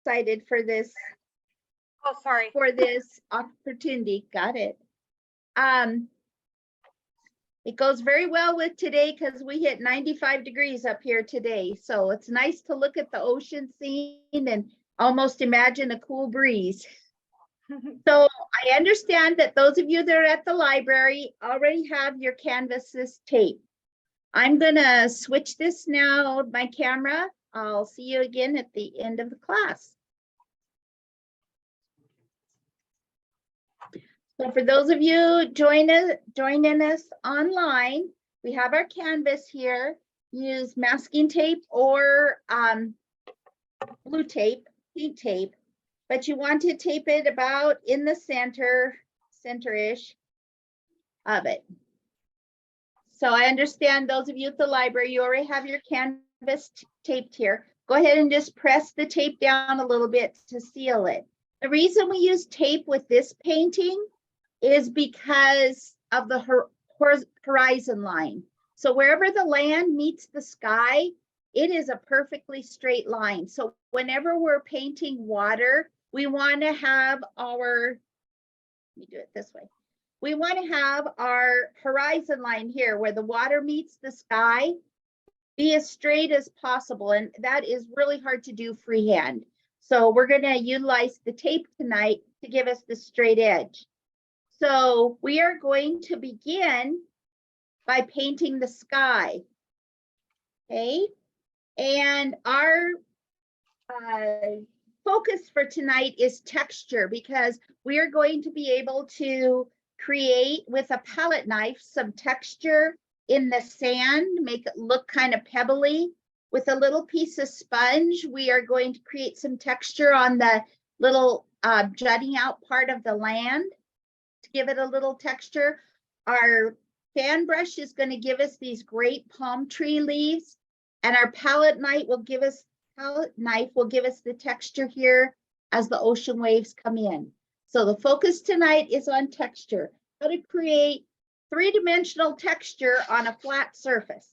excited for this Oh, sorry. opportunity. Got it. It goes very well with today because we hit 95 degrees up here today. So it's nice to look at the ocean scene and almost imagine a cool breeze. So I understand that those of you that are at the library already have your canvases taped. I'm gonna switch this now, my camera. I'll see you again at the end of the class. So for those of you joining us online, we have our canvas here. Use masking tape or blue tape, heat tape, but you want to tape it about in the center-ish of it. So I understand those of you at the library, you already have your canvas taped here. Go ahead and just press the tape down a little bit to seal it. The reason we use tape with this painting is because of the horizon line. So wherever the land meets the sky, it is a perfectly straight line. So whenever we're painting water, we want to have our, let me do it this way. We want to have our horizon line here where the water meets the sky be as straight as possible. And that is really hard to do freehand. So we're going to utilize the tape tonight to give us the straight edge. So we are going to begin by painting the sky, okay? And our focus for tonight is texture because we are going to be able to create with a palette knife some texture in the sand, make it look kind of pebbly. With a little piece of sponge, we are going to create some texture on the little jutting out part of the land to give it a little texture. Our fan brush is going to give us these great palm tree leaves, and our palette knife will give us the texture here as the ocean waves come in. So the focus tonight is on texture, how to create three-dimensional texture on a flat surface.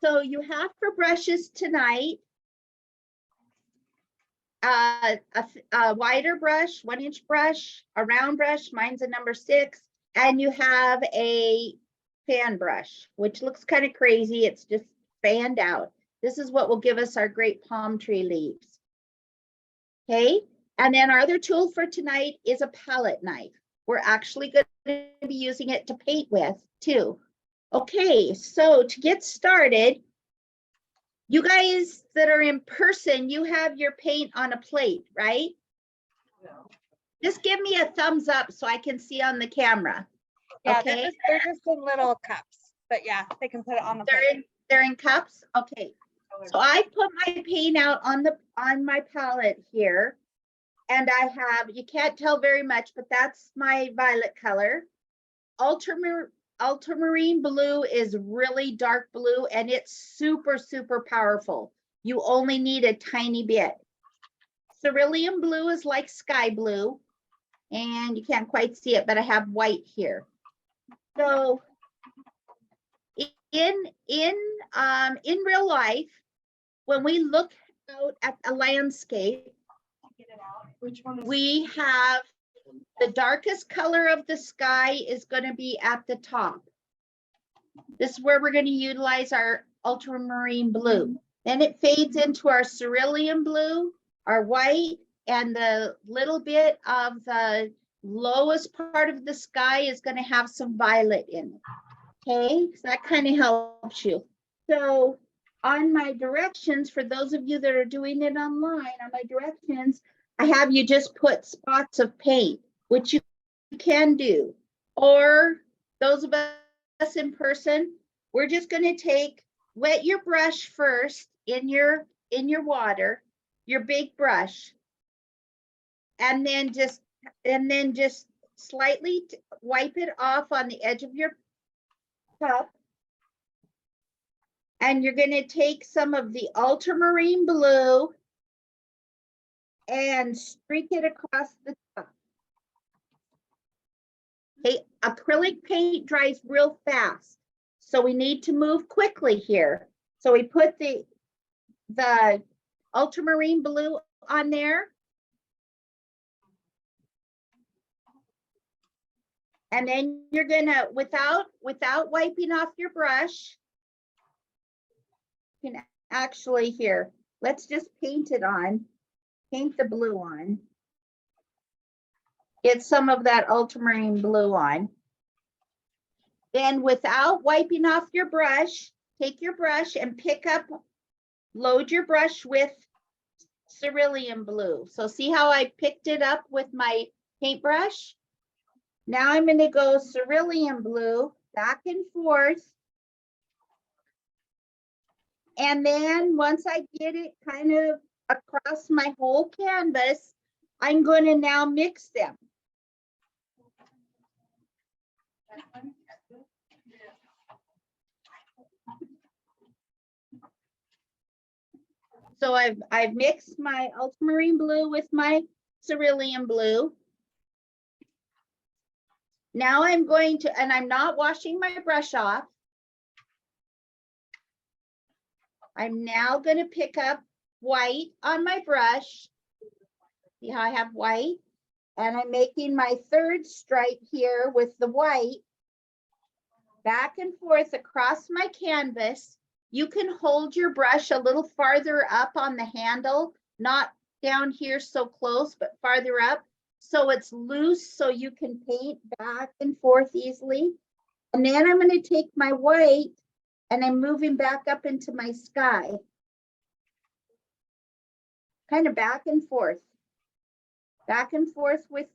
So you have for brushes tonight, a wider brush, 1-inch brush, a round brush, mine's a number 6, and you have a fan brush, which looks kind of crazy. It's just fanned out. This is what will give us our great palm tree leaves. Okay, and then our other tool for tonight is a palette knife. We're actually going to be using it to paint with too. Okay, so to get started, you guys that are in person, you have your paint on a plate, right? No. Just give me a thumbs up so I can see on the camera. Yeah, okay, they're just in little cups, but yeah, they can put it on the plate. They're in cups. Okay, so I put my paint out on my palette here, and I have, you can't tell very much, but that's my violet color. Ultramarine blue is really dark blue, and it's super, super powerful. You only need a tiny bit. Cerulean blue is like sky blue, and you can't quite see it, but I have white here. So in real life, when we look out at a landscape, we have the darkest color of the sky is going to be at the top. This is where we're going to utilize our ultramarine blue. Then it fades into our cerulean blue, our white, and the little bit of the lowest part of the sky is going to have some violet in it. Okay, so that kind of helps you. So on my directions, for those of you that are doing it online, on my directions, I have you just put spots of paint, which you can do. Or those of us in person, we're just going to wet your brush first in your water, your big brush, and then just slightly wipe it off on the edge of your cup. And you're going to take some of the ultramarine blue and streak it across the top. Okay, acrylic paint dries real fast, so we need to move quickly here. So we put the ultramarine blue on there. And then you're gonna, without wiping off your brush, you can actually here, let's just paint it on, paint the blue on. Get some of that ultramarine blue on. Then without wiping off your brush, take your brush and pick up, load your brush with cerulean blue. So see how I picked it up with my paintbrush? Now I'm going to go cerulean blue back and forth. And then once I get it kind of across my whole canvas, I'm going to now mix them. So I've mixed my ultramarine blue with my cerulean blue. Now I'm going to, and I'm not washing my brush off. I'm now going to pick up white on my brush. See how I have white? And I'm making my third stripe here with the white. Back and forth across my canvas. You can hold your brush a little farther up on the handle, not down here so close, but farther up. So it's loose so you can paint back and forth easily. And then I'm going to take my white and I'm moving back up into my sky. Kind of back and forth with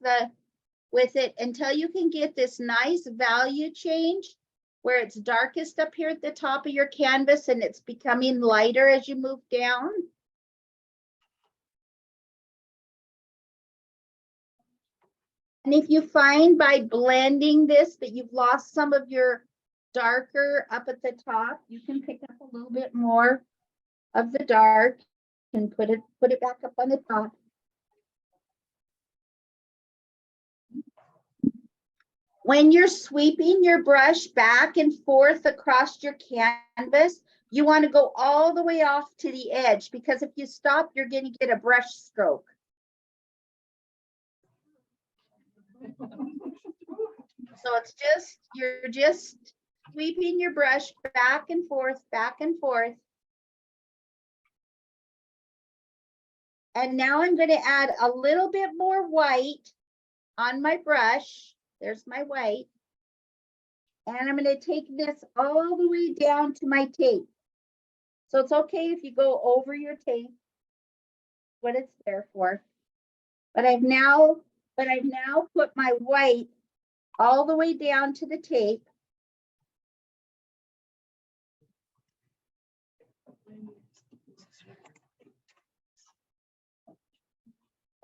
it until you can get this nice value change where it's darkest up here at the top of your canvas and it's becoming lighter as you move down. And if you find by blending this that you've lost some of your darker up at the top, you can pick up a little bit more of the dark and put it back up on the top. When you're sweeping your brush back and forth across your canvas, you want to go all the way off to the edge, because if you stop, you're going to get a brush stroke. So it's just, you're just sweeping your brush back and forth, back and forth. And now I'm going to add a little bit more white on my brush. There's my white. And I'm going to take this all the way down to my tape. So it's okay if you go over your tape, what it's there for. But I've now put my white all the way down to the tape.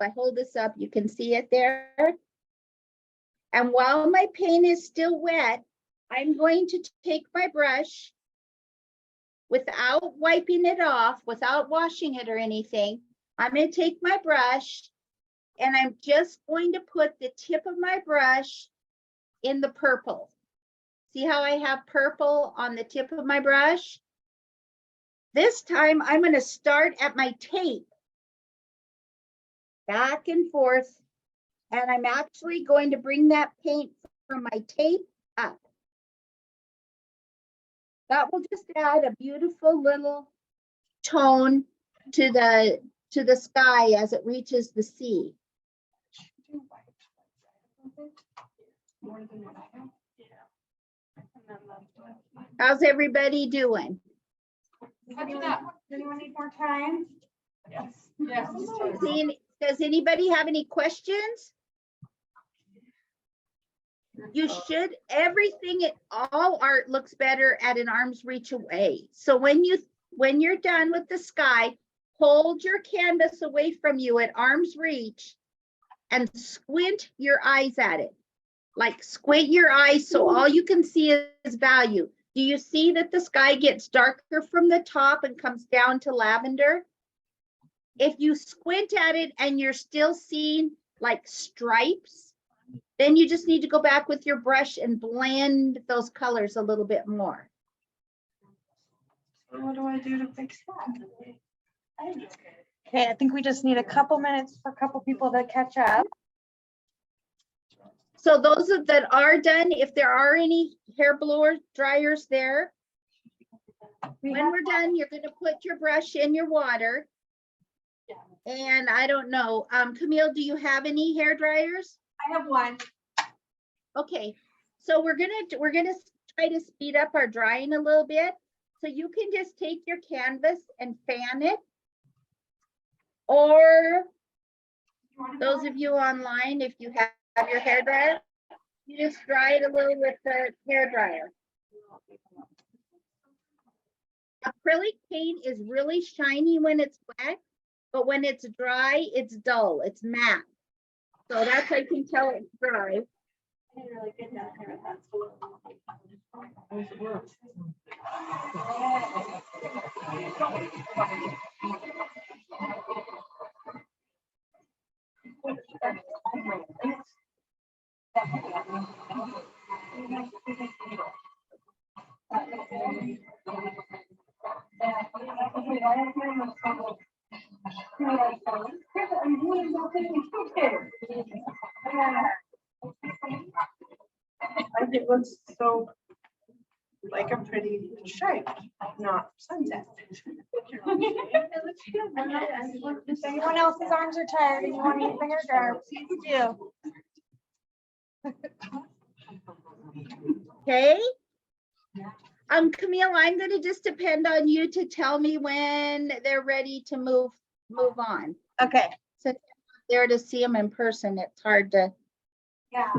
If I hold this up, you can see it there. And while my paint is still wet, I'm going to take my brush without wiping it off, without washing it or anything. I'm going to take my brush and I'm just going to put the tip of my brush in the purple. See how I have purple on the tip of my brush? This time I'm going to start at my tape, back and forth, and I'm actually going to bring that paint from my tape up. That will just add a beautiful little tone to the sky as it reaches the sea. How's everybody doing? Anyone need more time? Yes. Yes. Does anybody have any questions? You should, all art looks better at an arm's reach away. So when you're done with the sky, hold your canvas away from you at arm's reach and squint your eyes at it. Like squint your eyes so all you can see is value. Do you see that the sky gets darker from the top and comes down to lavender? If you squint at it and you're still seeing like stripes, then you just need to go back with your brush and blend those colors a little bit more. What do I do to fix that? Okay, I think we just need a couple minutes for a couple people to catch up. So those that are done, if there are any hair blower dryers there, when we're done, you're gonna put your brush in your water. And I don't know, Camille, do you have any hair dryers? I have one. Okay, so we're gonna try to speed up our drying a little bit. So you can just take your canvas and fan it. Or those of you online, if you have your hair dryer, you just dry it a little with the hair dryer. Acrylic paint is really shiny when it's wet, but when it's dry, it's dull, it's matte. So that's how you can tell it's dry. It looks so like a pretty stripe, not sunset. If anyone else's arms are tired and you want to use the hair dryer, please do. Okay. Camille, I'm gonna just depend on you to tell me when they're ready to move on. Okay. Since I'm there to see them in person, it's hard to. Yeah.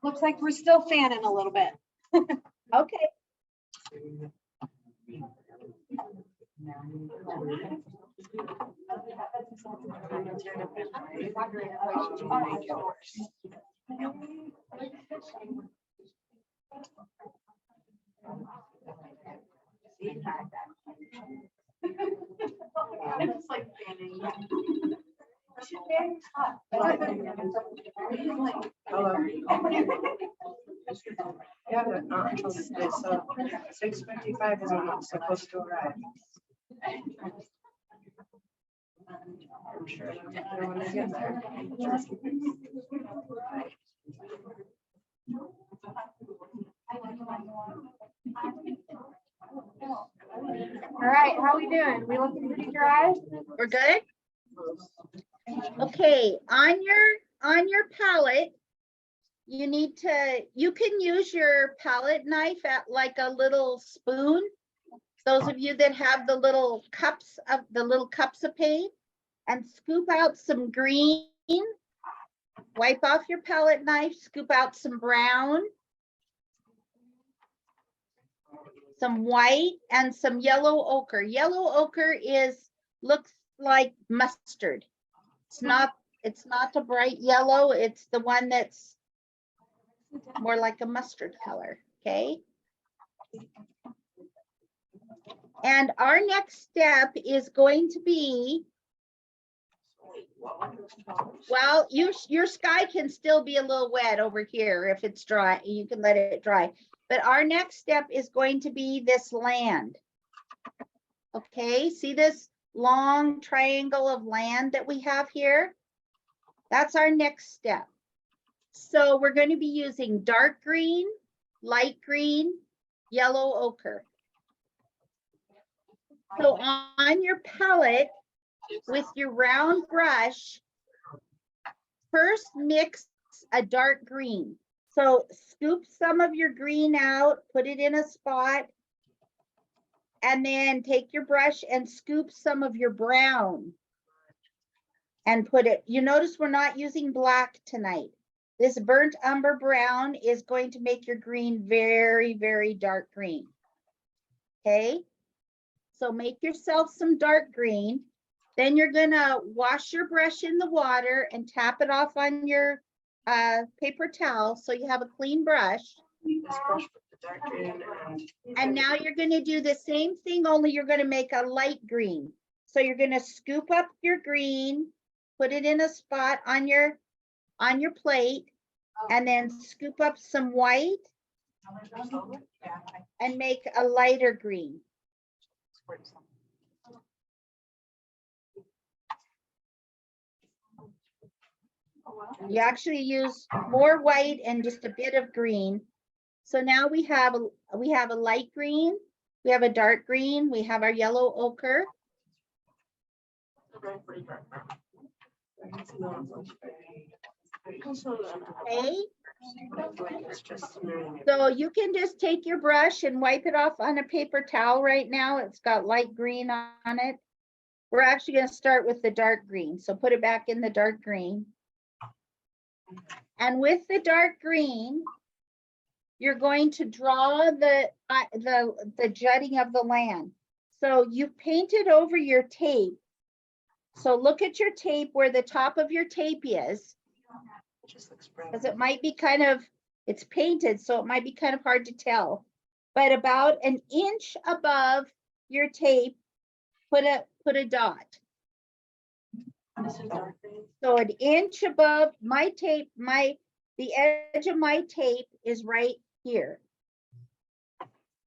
Looks like we're still fanning a little bit. Okay. Yeah, but not until today, so 6:55 is when it's supposed to arrive. I'm sure it'll get there when I get there. All right, how we doing? We looking pretty dry? We're good? Okay, on your palette, you can use your palette knife at like a little spoon. Those of you that have the little cups of paint, and scoop out some green, wipe off your palette knife, scoop out some brown, some white, and some yellow ochre. Yellow ochre looks like mustard. It's not a bright yellow, it's the one that's more like a mustard color, okay? And our next step is going to be, well, your sky can still be a little wet over here if it's dry, you can let it dry. But our next step is going to be this land. Okay, see this long triangle of land that we have here? That's our next step. So we're going to be using dark green, light green, yellow ochre. So on your palette, with your round brush, first mix a dark green. So scoop some of your green out, put it in a spot, and then take your brush and scoop some of your brown and put it, you notice we're not using black tonight. This burnt umber brown is going to make your green very, very dark green. Okay, so make yourself some dark green. Then you're gonna wash your brush in the water and tap it off on your paper towel so you have a clean brush. This brush with the dark green And now you're gonna do the same thing, only you're gonna make a light green. So you're gonna scoop up your green, put it in a spot on your plate, and then scoop up some white and make a lighter green. You actually use more white and just a bit of green. So now we have a light green, we have a dark green, we have our yellow ochre. Okay. So you can just take your brush and wipe it off on a paper towel right now. It's got light green on it. We're actually going to start with the dark green. So put it back in the dark green. And with the dark green, you're going to draw the jutting of the land. So you've painted over your tape. So look at your tape where the top of your tape is. Because it might be kind of, it's painted, so it might be kind of hard to tell. But about an inch above your tape, put a dot. So an inch above my tape, the edge of my tape is right here.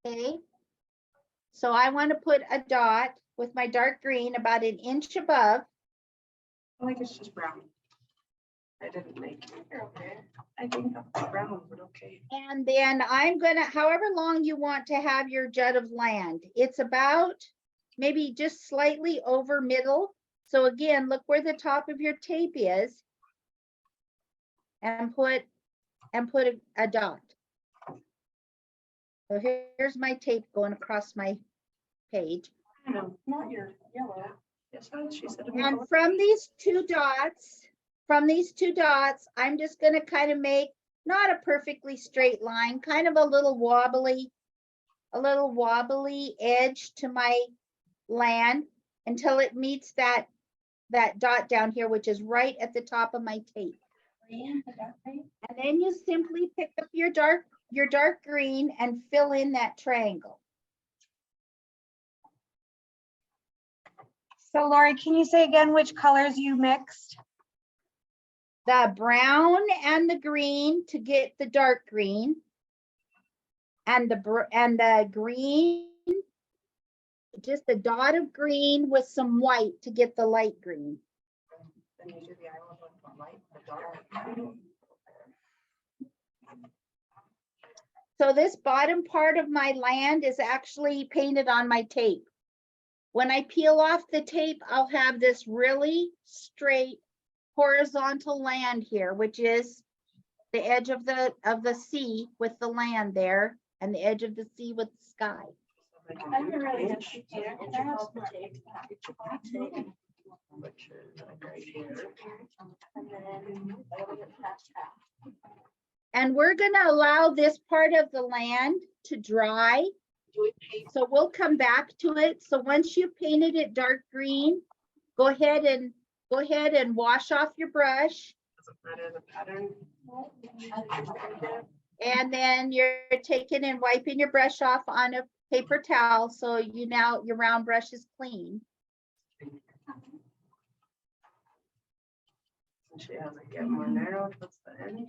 Okay. So I want to put a dot with my dark green about an inch above. I think it's just brown. I didn't make it. Okay. I think that's brown, but okay. And then I'm gonna, however long you want to have your jut of land, it's about maybe just slightly over middle. So again, look where the top of your tape is and put a dot. So here's my tape going across my page. No, not your yellow. Yes, she said. And from these two dots, I'm just going to kind of make not a perfectly straight line, kind of a little wobbly edge to my land until it meets that dot down here, which is right at the top of my tape. And then you simply pick up your dark green and fill in that triangle. So Lori, can you say again which colors you mixed? The brown and the green to get the dark green, and the green, just a dot of green with some white to get the light green. Then you do the island with the light, the dark. So this bottom part of my land is actually painted on my tape. When I peel off the tape, I'll have this really straight horizontal land here, which is the edge of the sea with the land there and the edge of the sea with the sky. I'm really interested. Which is like right here. And we're going to allow this part of the land to dry. So we'll come back to it. So once you've painted it dark green, go ahead and wash off your brush. And then you're taking and wiping your brush off on a paper towel. So your round brush is clean. She has it get more narrow towards the end.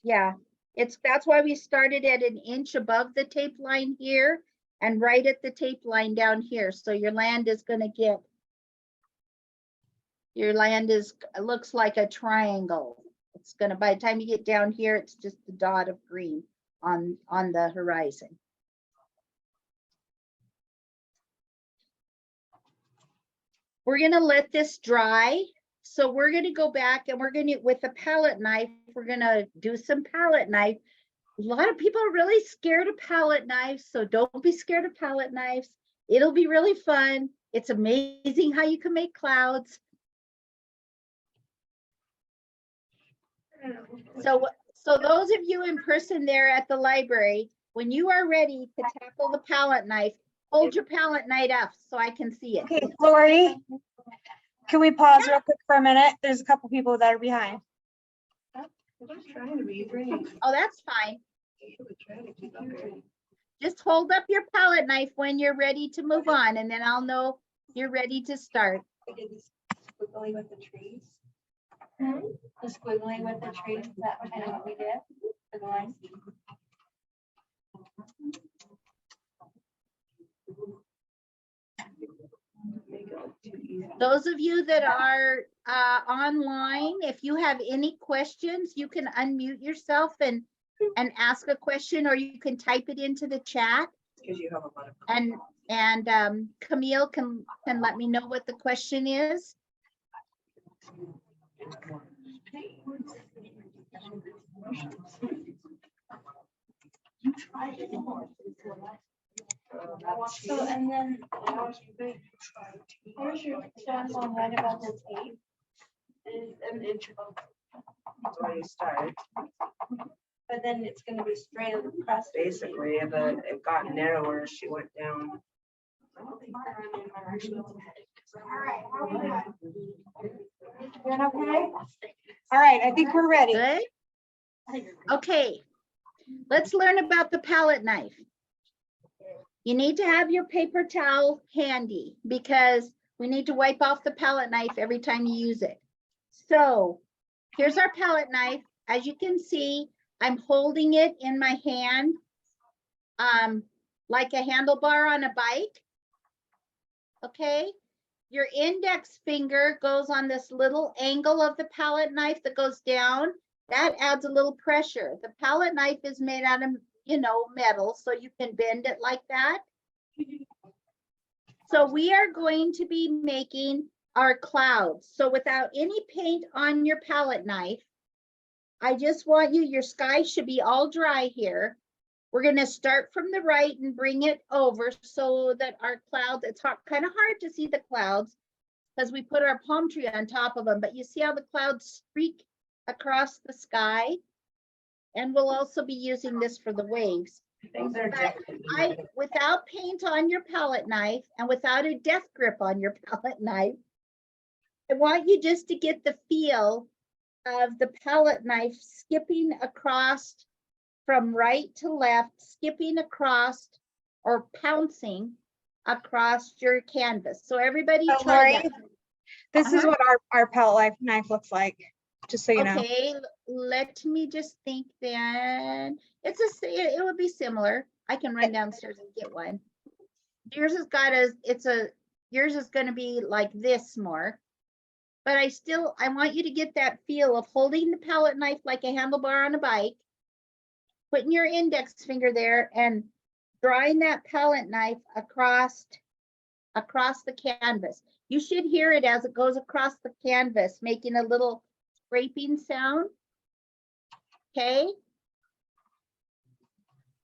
Yeah, that's why we started at an inch above the tape line here and right at the tape line down here. So your land is going to get, it looks like a triangle. It's going to, by the time you get down here, it's just a dot of green on the horizon. We're going to let this dry. So we're going to go back and we're going to, with a palette knife, we're going to do some palette knife. A lot of people are really scared of palette knives, so don't be scared of palette knives. It'll be really fun. It's amazing how you can make clouds. So those of you in person there at the library, when you are ready to tackle the palette knife, hold your palette knife up so I can see it. Okay, Lori, can we pause real quick for a minute? There's a couple people that are behind. I'm trying to be green. Oh, that's fine. Just hold up your palette knife when you're ready to move on, and then I'll know you're ready to start. Squiggly with the trees. The squiggly with the trees, is that kind of what we did for the lines? Make it look too easy. Those of you that are online, if you have any questions, you can unmute yourself and ask a question, or you can type it into the chat. Because you have a lot of. And Camille can let me know what the question is. So, and then, where's your John's on right about the tape? Is an inch above, That's where you start. but then it's gonna be straight across. the tape. Basically, but it got narrower as she went down. Doing okay? All right, I think we're ready. Good. Okay, let's learn about the palette knife. You need to have your paper towel handy because we need to wipe off the palette knife every time you use it. So here's our palette knife. As you can see, I'm holding it in my hand like a handlebar on a bike. Okay, your index finger goes on this little angle of the palette knife that goes down. That adds a little pressure. The palette knife is made out of, metal, so you can bend it like that. So we are going to be making our clouds. So without any paint on your palette knife, I just want your sky should be all dry here. We're going to start from the right and bring it over so that our clouds, it's kind of hard to see the clouds because we put our palm tree on top of them, but you see how the clouds streak across the sky? And we'll also be using this for the waves. Things are But different. without paint on your palette knife and without a death grip on your palette knife, I want you just to get the feel of the palette knife skipping across from right to left, skipping across or pouncing across your canvas. So everybody So try Lori, that. this is Uh-huh. what our palette knife looks like, just so you know. Okay, let me just think then. It would be similar. I can run downstairs and get one. Yours has got yours is gonna be like this more. But I want you to get that feel of holding the palette knife like a handlebar on a bike, putting your index finger there and drawing that palette knife across the canvas. You should hear it as it goes across the canvas, making a little scraping sound. Okay.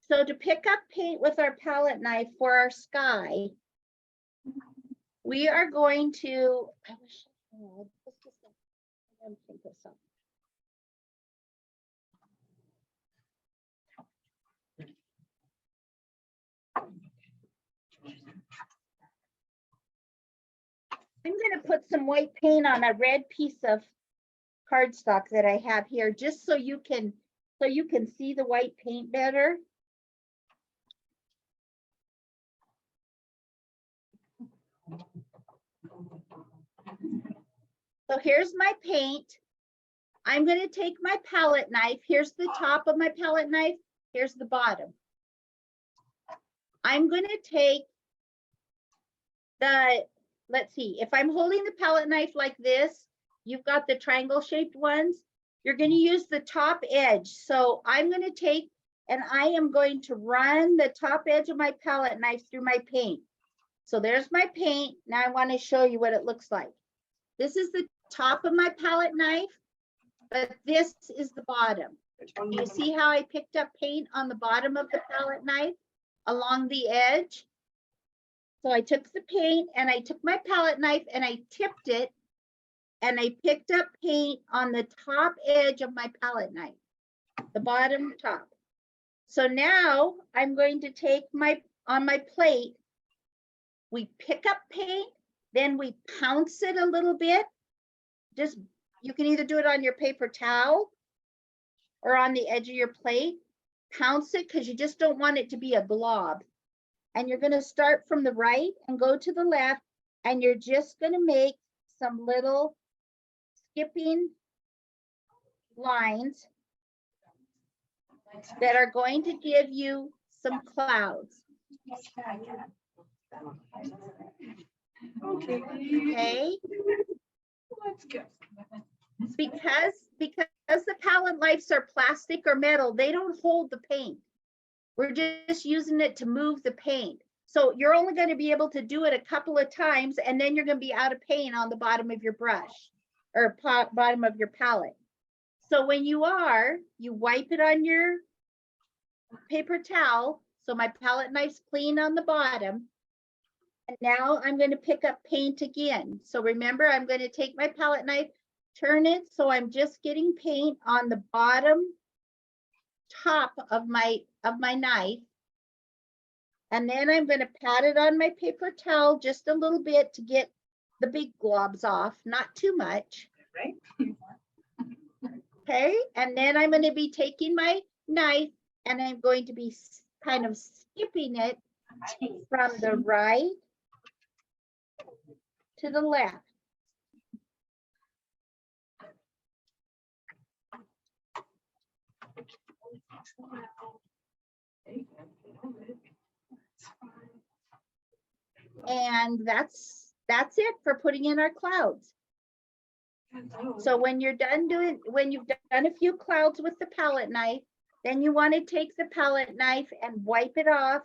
So to pick up paint with our palette knife for our sky, we are going to, I wish I had, just a second. I gotta think of something. I'm gonna put some white paint on a red piece of cardstock that I have here, just so you can see the white paint better. So here's my paint. I'm going to take my palette knife. Here's the top of my palette knife. Here's the bottom. I'm going to take let's see, if I'm holding the palette knife like this, you've got the triangle shaped ones. You're going to use the top edge. So I'm going to take and I am going to run the top edge of my palette knife through my paint. So there's my paint. Now I want to show you what it looks like. This is the top of my palette knife, but this is the bottom. Do you see how I picked up paint on the bottom of the palette knife along the edge? So I took the paint and I took my palette knife and I tipped it and I picked up paint on the top edge of my palette knife, the bottom top. So now I'm going to take on my plate, we pick up paint, then we pounce it a little bit. Just, you can either do it on your paper towel or on the edge of your plate. Pounce it because you just don't want it to be a glob. And you're going to start from the right and go to the left, and you're just going to make some little skipping lines that are going to give you some clouds. Okay. Okay? Let's go. Because the palette knives are plastic or metal, they don't hold the paint. We're just using it to move the paint. So you're only going to be able to do it a couple of times, and then you're going to be out of paint on the bottom of your brush or bottom of your palette. So when you wipe it on your paper towel. So my palette knife's clean on the bottom. And now I'm going to pick up paint again. So remember, I'm going to take my palette knife, turn it so I'm just getting paint on the bottom top of my knife. And then I'm going to pat it on my paper towel just a little bit to get the big globs off, not too much. Right? Okay, and then I'm going to be taking my knife and I'm going to be kind of skipping it from the right to the left. And that's it for putting in our clouds. So when you've done a few clouds with the palette knife, then you want to take the palette knife and wipe it off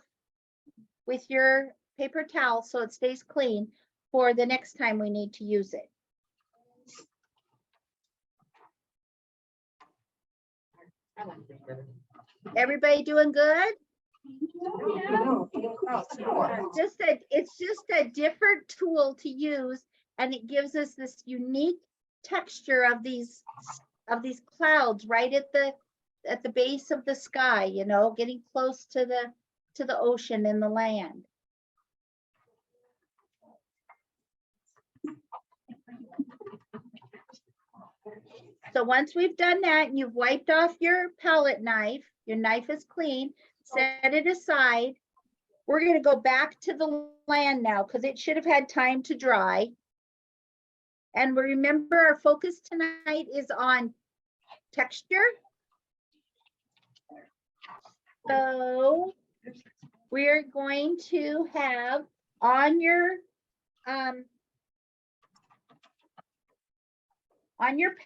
with your paper towel so it stays clean for the next time we need to use it. Everybody doing good? It's just a different tool to use, and it gives us this unique texture of these clouds right at the base of the sky, you know, getting close to the ocean and the land. So once we've done that and you've wiped off your palette knife, your knife is clean, set it aside. We're going to go back to the land now because it should have had time to dry. And remember, our focus tonight is on texture. So we're going to have on your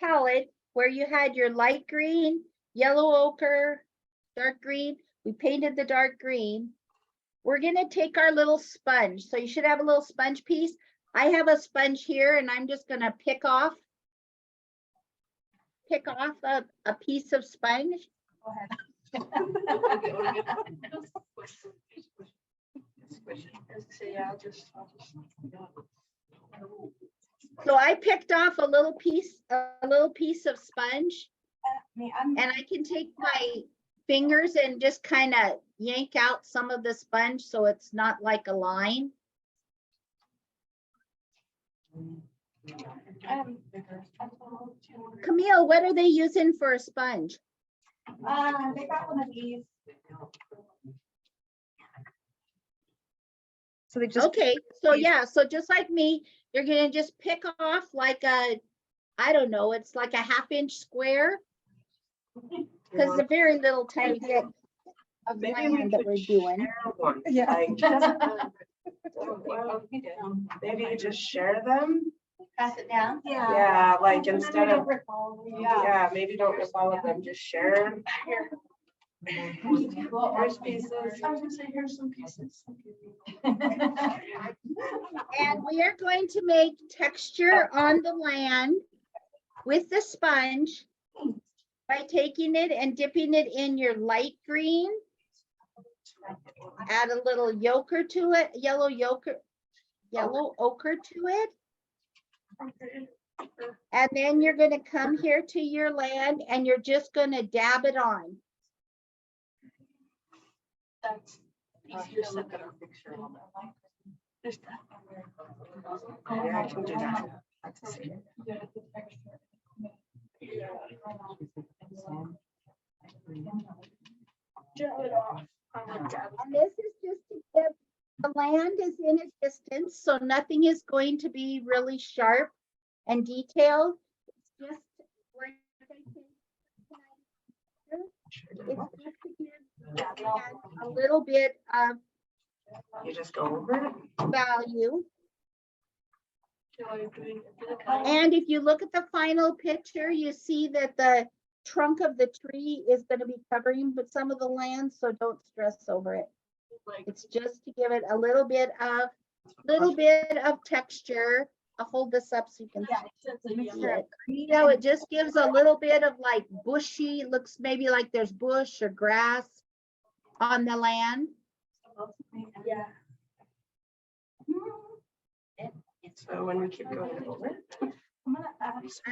palette where you had your light green, yellow ochre, dark green, we painted the dark green. We're going to take our little sponge. So you should have a little sponge piece. I have a sponge here and I'm just going to pick off a piece of sponge. Go ahead. So I picked off a little piece of sponge, I'm and I can take my fingers and just kind of yank out some of the sponge so it's not like a line. Camille, what are they using for a sponge? they got one of these. So they just, Okay, so yeah, so just like me, you're gonna just pick off like I don't know, it's like a 1/2-inch square. Because it's a very little tiny bit of Maybe we land that could we're doing. share one. Yeah. Like, maybe you just share them. Pass it down. Yeah, like instead of, Yeah. yeah, maybe don't rip all of them, just share. Here's pieces. I was gonna say, here's some pieces. And we are going to make texture on the land with the sponge by taking it and dipping it in your light green. Add a little ochre to it, yellow ochre to it. And then you're going to come here to your land and you're just going to dab it on. That's easier said than yeah, I can do that. And this is just to give, the land is in a distance, so nothing is going to be really sharp and detailed. It's just like I said, it's just to give the land a little bit of You just go over it. value. And if you look at the final picture, you see that the trunk of the tree is going to be covering but some of the land, so don't stress over it. It's just to give it a little bit of texture. I'll hold this up so you can see it. You know, it just gives a little bit of like bushy, looks maybe like there's bush or grass on the land. Yeah. So when we keep going over.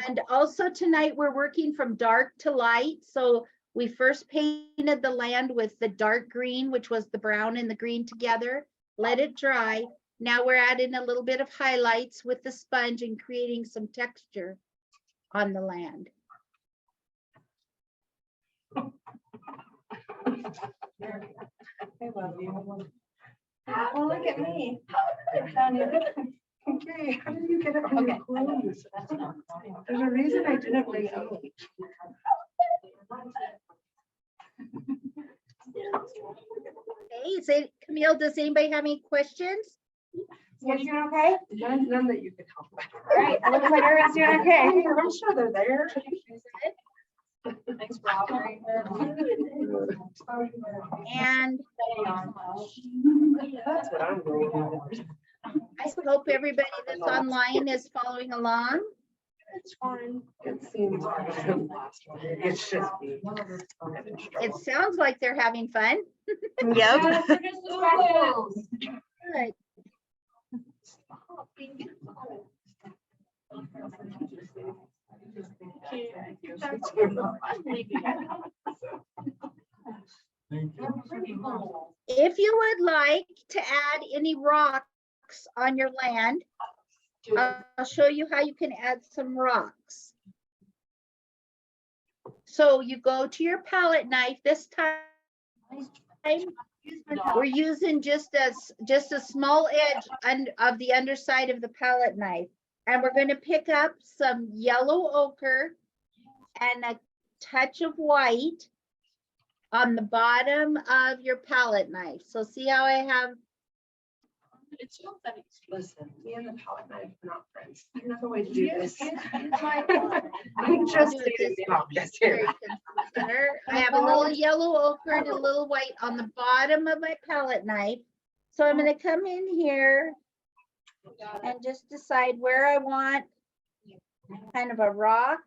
And also tonight, we're working from dark to light. So we first painted the land with the dark green, which was the brown and the green together, let it dry. Now we're adding a little bit of highlights with the sponge and creating some texture on the land. I love you. Well, look at me. Sonia. Okay, how did you get it on your clothes? There's a reason I didn't bring it up. Okay, Camille, does anybody have any questions? You guys doing okay? None that you could help with. All right, it looks like everyone's doing okay. I'm sure they're there. Thanks, Rob. And That's what I'm doing. I hope everybody that's online is following along. It's fine. It seems it's just me. It sounds like they're having fun. Yep. Good. If you would like to add any rocks on your land, I'll show you how you can add some rocks. So you go to your palette knife. This time we're using just a small edge of the underside of the palette knife. And we're going to pick up some yellow ochre and a touch of white on the bottom of your palette knife. So see how I have. Listen, me and the palette knife are not friends. There's another way to do this. my I'm just do it stating this the obvious here. I have a little yellow ochre and a little white on the bottom of my palette knife. So I'm going to come in here and just decide where I want kind of a rock.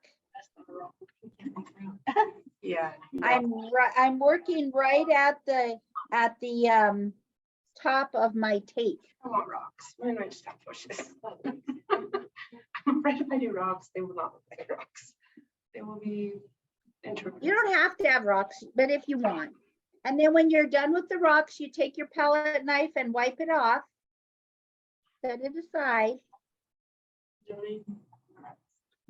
Yeah. I'm working right at the top of my tape. I want rocks. Why not just have bushes? I'm afraid if I do rocks, they will not look like rocks. They will be interpreted. You don't have to have rocks, but if you want. And then when you're done with the rocks, you take your palette knife and wipe it off. Set it aside.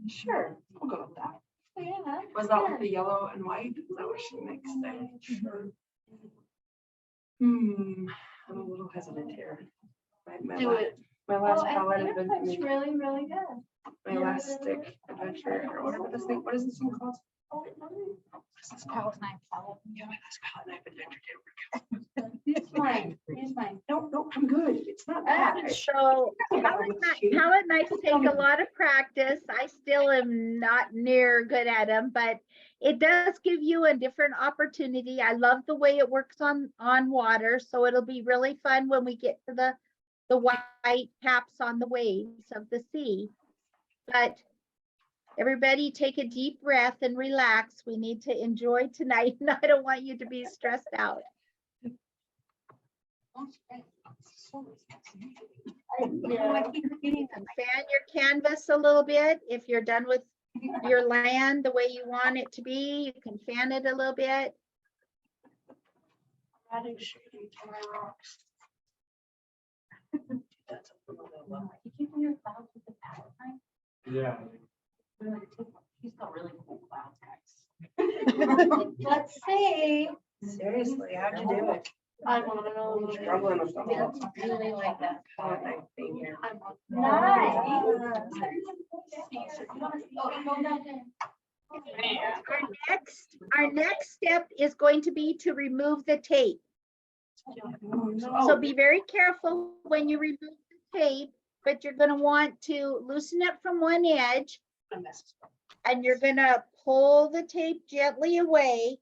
Sure, we'll go with that. Yeah. Was that with the yellow and white? Is that what she mixed there? I'm a little hesitant here. Do it. My last Oh, I palette think it looks adventure, really, really good. my last stick adventure, or whatever this thing, what is this thing called? This is palette knife. Yeah, my last palette knife adventure didn't work out. Use mine, use mine. No, I'm good. It's not bad. So palette knives take a lot of practice. I still am not near good at them, but it does give you a different opportunity. I love the way it works on water, so it'll be really fun when we get to the white caps on the waves of the sea. But everybody take a deep breath and relax. We need to enjoy tonight, and I don't want you to be stressed out. You can fan your canvas a little bit. If you're done with your land the way you want it to be, you can fan it a little bit. Adding shading to my rocks. Keeping your clouds with the palette knife. Yeah. He's got really cool clouds, guys. Let's see. Seriously, how'd you do it? I want to I'm know. struggling with the whole Really like that. palette knife thing here. Our next step is going to be to remove the tape. So be very careful when you remove the tape but you're gonna want to loosen it from one edge, and you're gonna pull the tape gently away,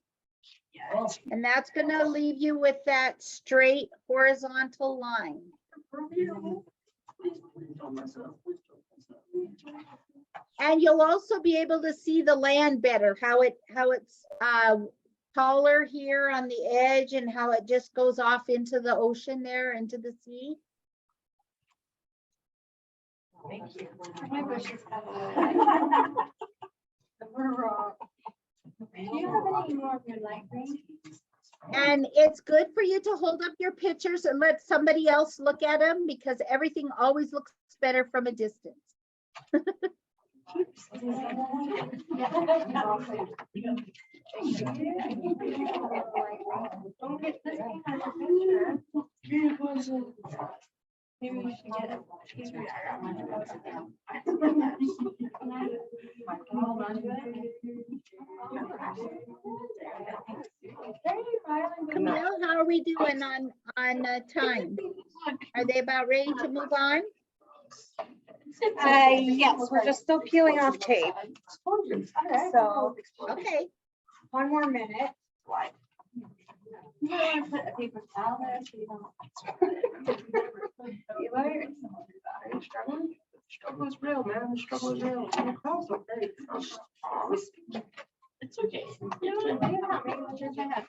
and that's gonna leave you with that straight horizontal line. And you'll also be able to see the land better, how it's taller here on the edge and how it just goes off into the ocean there, into the sea. Thank you. My bushes have a- Do you have any more of your light green? And it's good for you to hold up your pictures and let somebody else look at them, because everything always looks better from a distance. Don't get this thing on your picture. Maybe we should get a picture. Camille, how are we doing on time? Are they about ready to move on? Yes, we're just still peeling off tape. So Okay, one more minute. You want to put a paper towel there so you don't. Eli, are you struggling? The struggle is real, man. The struggle is real. It's okay. You don't have maybe we'll just have.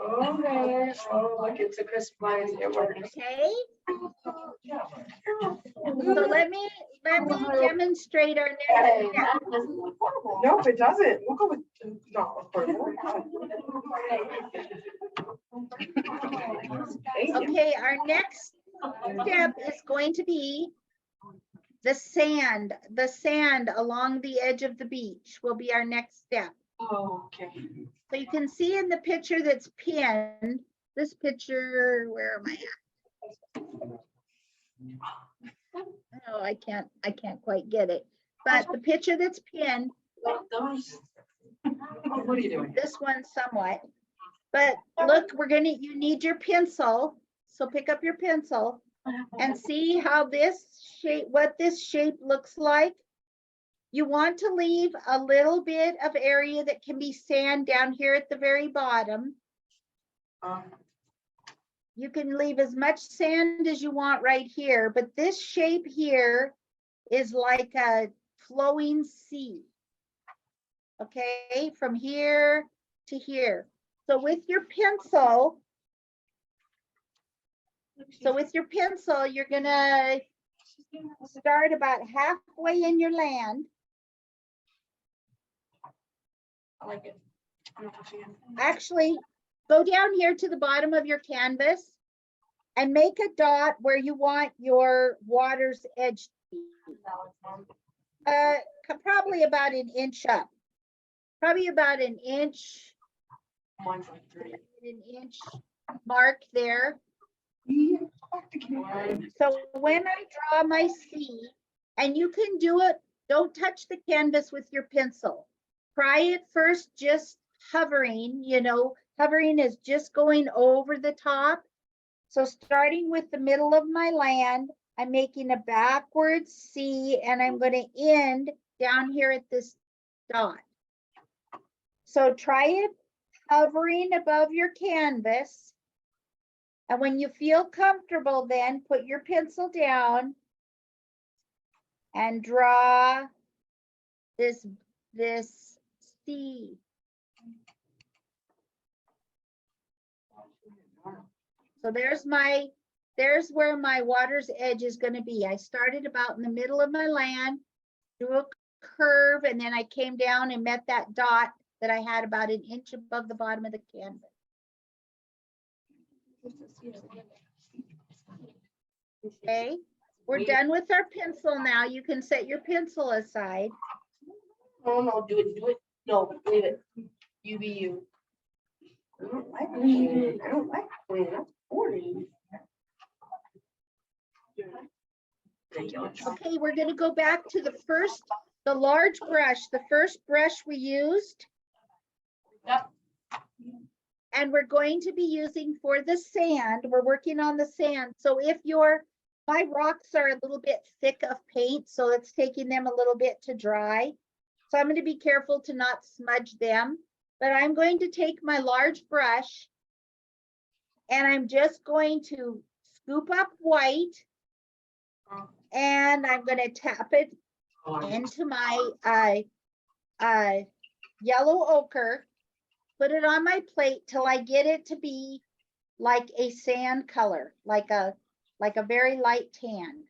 Okay. Oh, look, it's a crisp line. It works. okay. So let me demonstrate our next step. Nope, it doesn't. We'll go with, no, of course. Thank you. Okay, our next step is going to be the sand along the edge of the beach will be our next step. Oh, okay. So you can see in the picture that's pinned, this picture, where am I at? Oh, I can't quite get it. But the picture that's pinned, Those. What are you doing? this one somewhat. But look, you need your pencil. So pick up your pencil and see how what this shape looks like. You want to leave a little bit of area that can be sand down here at the very bottom. You can leave as much sand as you want right here, but this shape here is like a flowing sea. Okay, from here to here. So with your pencil, you're gonna start about halfway in your land. I like it. I'm not touching it. Actually, go down here to the bottom of your canvas and make a dot where you want your water's edge to be. Probably about an inch up. Probably about an inch, Mine's like 3. an inch mark there. So when I draw my C, and you can do it, don't touch the canvas with your pencil. Try it first, just hovering, hovering is just going over the top. So starting with the middle of my land, I'm making a backwards C, and I'm going to end down here at this dot. So try it hovering above your canvas. And when you feel comfortable, then put your pencil down and draw this C. So there's where my water's edge is going to be. I started about in the middle of my land, drew a curve, and then I came down and met that dot that I had about an inch above the bottom of the canvas. Okay, we're done with our pencil now. You can set your pencil aside. Oh, no, do it. No, leave it. You be you. I don't like cleaning. I don't like cleaning. That's boring. Okay, we're gonna go back to the large brush, the first brush we used. Yep. And we're going to be using for the sand, we're working on the sand. So if my rocks are a little bit thick of paint, so it's taking them a little bit to dry. So I'm going to be careful to not smudge them, but I'm going to take my large brush and I'm just going to scoop up white and I'm going to tap it into my yellow ochre, put it on my plate till I get it to be like a sand color, like a very light tan.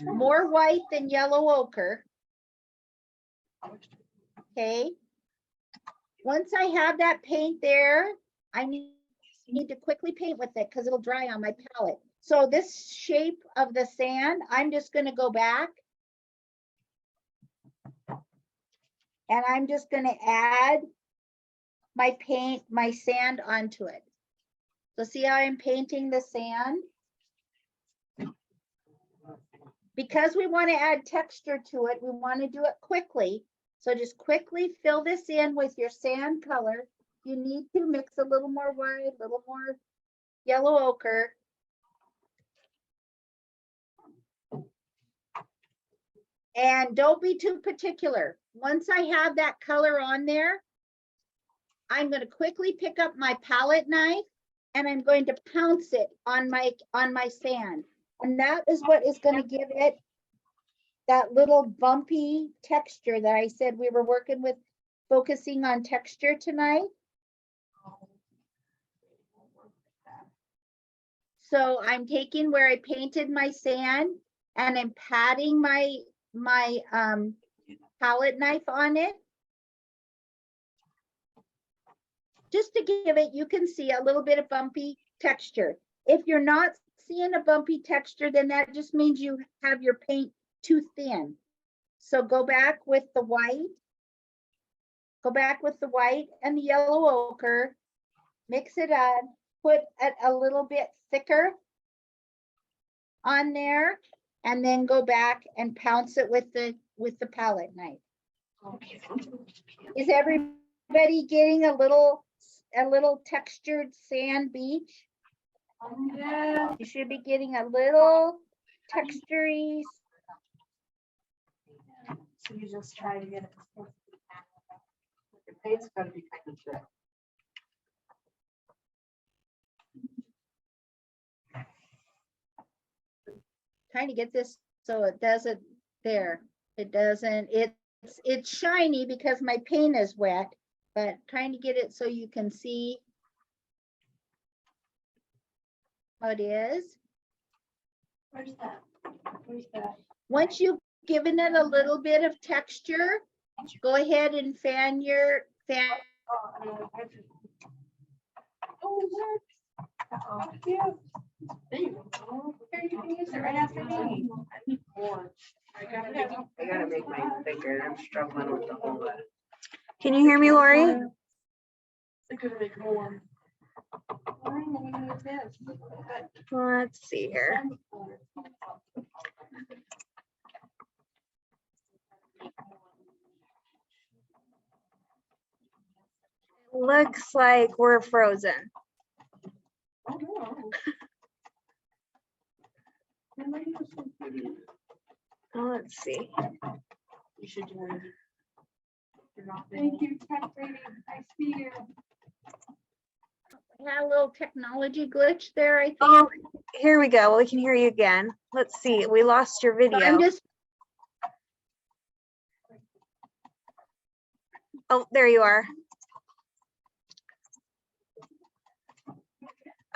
More white than yellow ochre. Okay. Once I have that paint there, I need to quickly paint with it because it'll dry on my palette. So this shape of the sand, I'm just going to go back and I'm just going to add my sand onto it. So see how I'm painting the sand? Because we want to add texture to it, we want to do it quickly. So just quickly fill this in with your sand color. You need to mix a little more white, a little more yellow ochre. And don't be too particular. Once I have that color on there, I'm going to quickly pick up my palette knife and I'm going to pounce it on my sand. And that is what is going to give it that little bumpy texture that I said we were working with, focusing on texture tonight. So I'm taking where I painted my sand and I'm patting my palette knife on it. Just to give it, you can see a little bit of bumpy texture. If you're not seeing a bumpy texture, then that just means you have your paint too thin. So go back with the white. Go back with the white and the yellow ochre. Mix it up. Put it a little bit thicker on there, and then go back and pounce it with the palette knife. Is everybody getting a little textured sand beach? Yeah. You should be getting a little textury. So you just try to get it. Your paint's gotta be kind of thick. Trying to get this so it doesn't there. It doesn't, it's shiny because my paint is wet, but trying to get it so you can see how it is. Where's that? Where's that? Once you've given it a little bit of texture, go ahead and fan. Oh, it works. Oh, yeah. There you go. Here, you can use it right after me. I gotta make mine bigger. I'm struggling with the whole. Can you hear me, Lori? I could make more. Let's see here. Looks like we're frozen. Let's see. You should do it. You're not Thank you, tech lady. I see you. Had a little technology glitch there, I think. Oh, here we go. Well, we can hear you again. Let's see. We lost your So I'm video. just, Oh, there you are.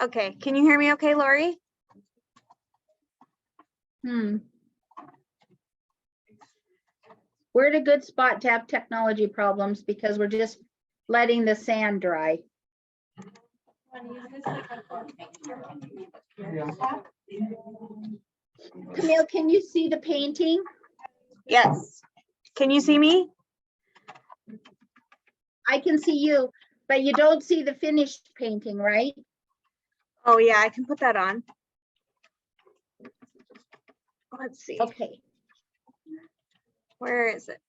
Okay. Can you hear me okay, Lori? we're at a good spot to have technology problems because we're just letting the sand dry. Camille, can you see the painting? Yes. Can you see me? I can see you, but you don't see the finished painting, right? Oh, yeah, I can put that on. Let's see. Okay. Where is it?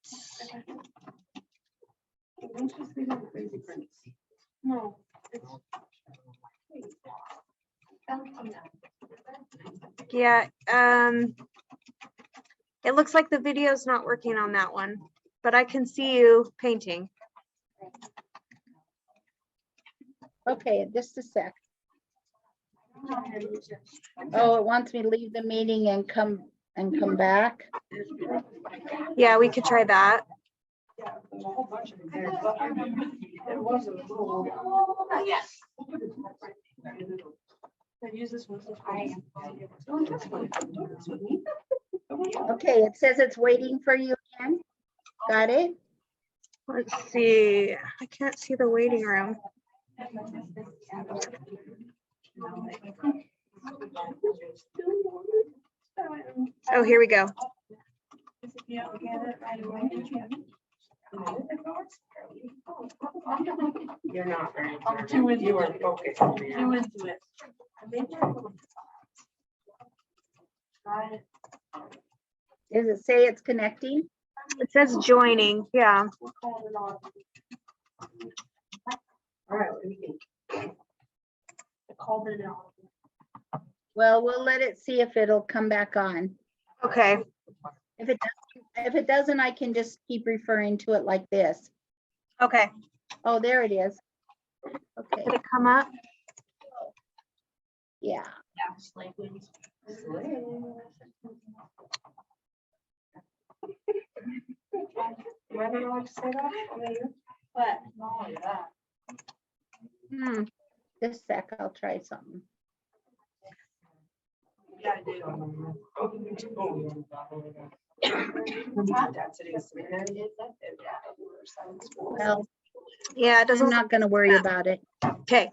No. Yeah, it looks like the video's not working on that one, but I can see you painting. Okay, just a sec. Oh, it wants me to leave the meeting and come back. Yeah, we could try that. Yes. Use this one. Okay, it says it's waiting for you again. Got it? Let's see. I can't see the waiting room. Oh, here we go. You're not very. I'm too into You are it. focused. Too into it. Does it say it's connecting? It says joining. Yeah. All right, what do you think? I called it out. Well, we'll let it see if it'll come back on. Okay. If it doesn't, I can just keep referring to it like this. Okay. Oh, there it is. Okay, Did it come up? yeah. Am I gonna like to say that? But. Just a sec, I'll try something. Yeah, I do. Well, Yeah, it I'm doesn't. not gonna worry about it. Okay.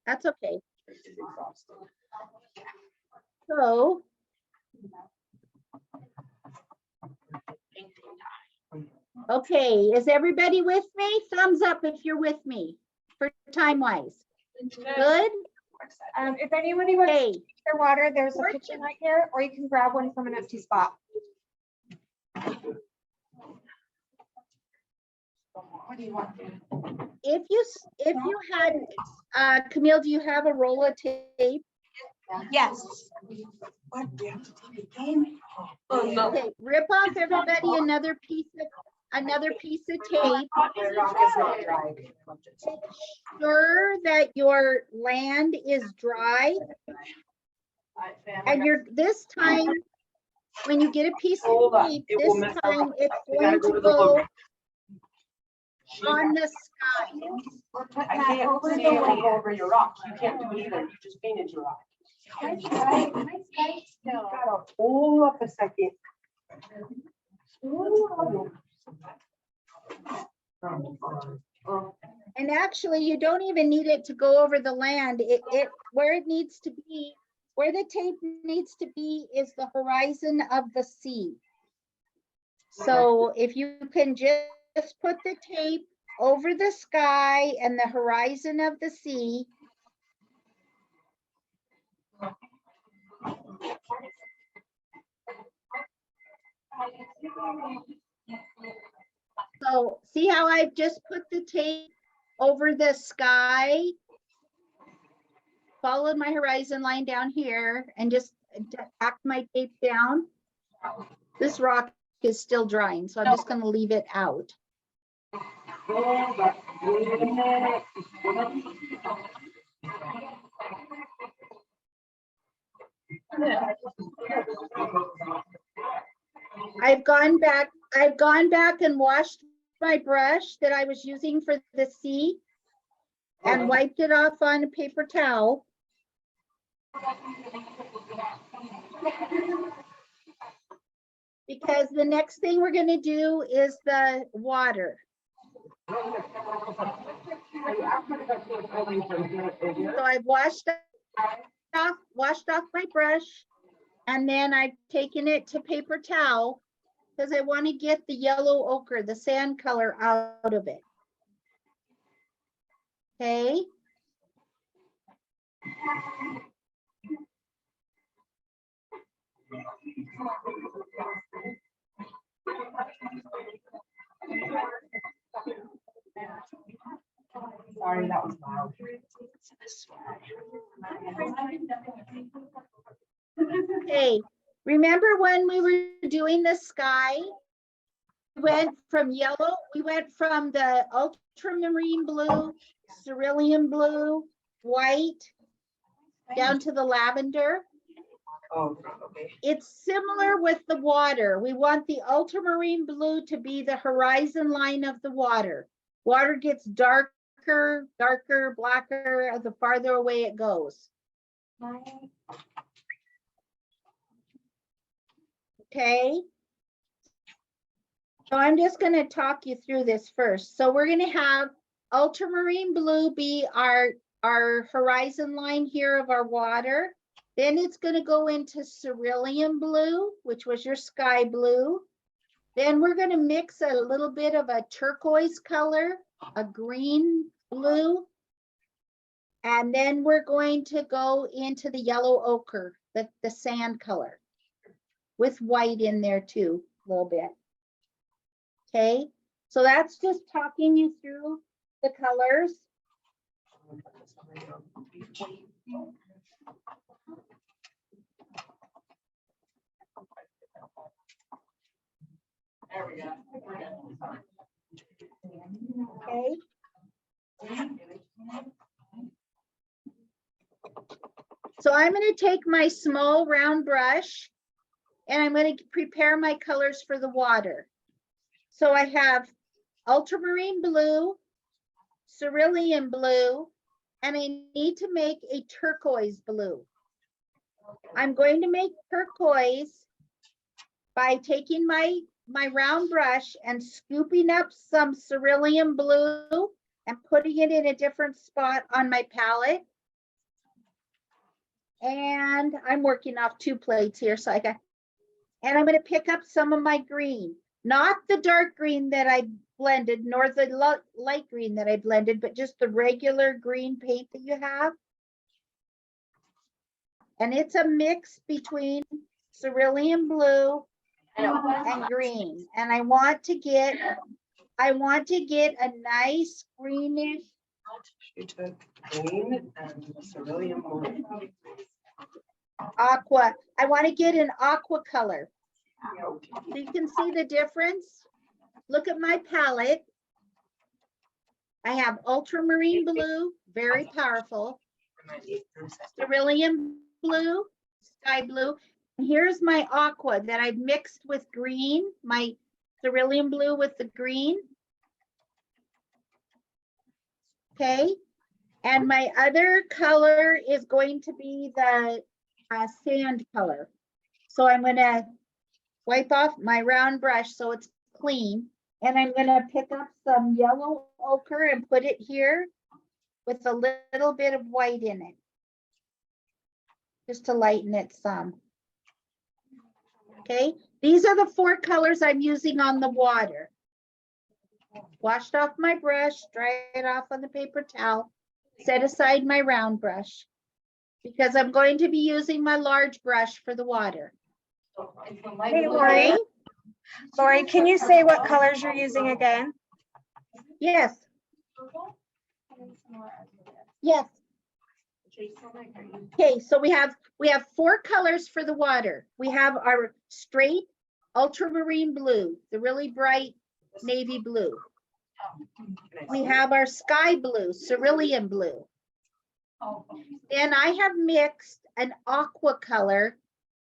That's okay. So. Okay, is everybody with me? Thumbs up if you're with me for time wise. Good? If anybody wants Okay, their water, there's a kitchen right here, or you can grab one from an empty spot. What do you want? if you had, Camille, do you have a roll of tape? Yes. What, do you have to take a game? Okay, rip off everybody another piece of tape. My rock is not dry. Sure that your land is dry. And this time, when you get a piece Hold of on, tape, it will this mess our time rock. it's We gotta going to the go logo. on the sky. I can't see it will go over your rock. You can't do it either. You just painted your rock. Gotta hold up a second. And actually, you don't even need it to go over the land. Where it needs to be, where the tape needs to be is the horizon of the sea. So if you can just put the tape over the sky and the horizon of the sea. So see how I've just put the tape over the sky, followed my horizon line down here and just tacked my tape down. This rock is still drying, so I'm just going to leave it out. I've gone back and washed my brush that I was using for the sea and wiped it off on a paper towel. Because the next thing we're going to do is the water. So I've washed off my brush, and then I've taken it to paper towel because I want to get the yellow ochre, the sand color, out of it. Okay. Sorry, that was loud. Okay, remember when we were doing the sky? We went from yellow, we went from the ultramarine blue, cerulean blue, white, down to the lavender. Oh, okay. It's similar with the water. We want the ultramarine blue to be the horizon line of the water. Water gets darker, darker, blacker the farther away it goes. Okay. So I'm just going to talk you through this first. So we're going to have ultramarine blue be our horizon line here of our water. Then it's going to go into cerulean blue, which was your sky blue. Then we're going to mix a little bit of a turquoise color, a green blue. And then we're going to go into the yellow ochre, the sand color, with white in there too, a little bit. Okay, so that's just talking you through the colors. There we go. Okay. So I'm going to take my small round brush and I'm going to prepare my colors for the water. So I have ultramarine blue, cerulean blue, and I need to make a turquoise blue. I'm going to make turquoise by taking my round brush and scooping up some cerulean blue and putting it in a different spot on my palette. And I'm working off 2 plates here, so and I'm going to pick up some of my green, not the dark green that I blended, nor the light green that I blended, but just the regular green paint that you have. And it's a mix between cerulean blue and green. And I want to get a nice greenish. You took green and cerulean blue. Aqua. I want to get an aqua color. So you can see the difference. Look at my palette. I have ultramarine blue, very powerful. Cerulean blue, sky blue. And here's my aqua that I've mixed with green, my cerulean blue with the green. Okay. And my other color is going to be the sand color. So I'm going to wipe off my round brush so it's clean. And I'm going to pick up some yellow ochre and put it here with a little bit of white in it, just to lighten it some. Okay, these are the 4 colors I'm using on the water. Washed off my brush, dry it off on the paper towel, set aside my round brush because I'm going to be using my large brush for the water. Hey, Lori. Lori, can you say what colors you're using again? Yes. Yes. Okay, so we have 4 colors for the water. We have our straight ultramarine blue, the really bright navy blue. We have our sky blue, cerulean blue. Then I have mixed an aqua color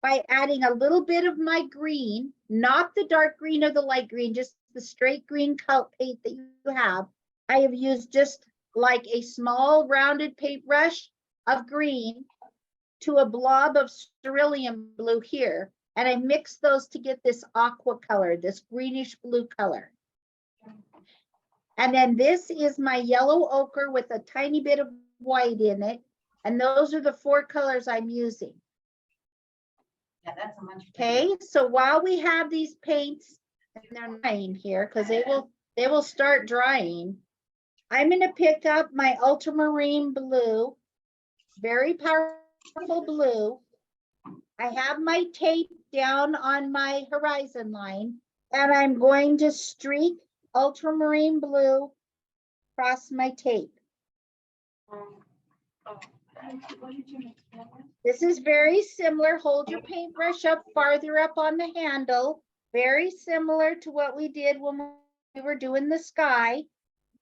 by adding a little bit of my green, not the dark green or the light green, just the straight green color paint that you have. I have used just like a small rounded paintbrush of green to a blob of cerulean blue here. And I mixed those to get this aqua color, this greenish blue color. And then this is my yellow ochre with a tiny bit of white in it. And those are the 4 colors I'm using. Yeah, that's a much. Okay, so while we have these paints, and they're drying here because they will start drying, I'm going to pick up my ultramarine blue, very powerful blue. I have my tape down on my horizon line, and I'm going to streak ultramarine blue across my tape. This is very similar. Hold your paintbrush up farther up on the handle. Very similar to what we did when we were doing the sky.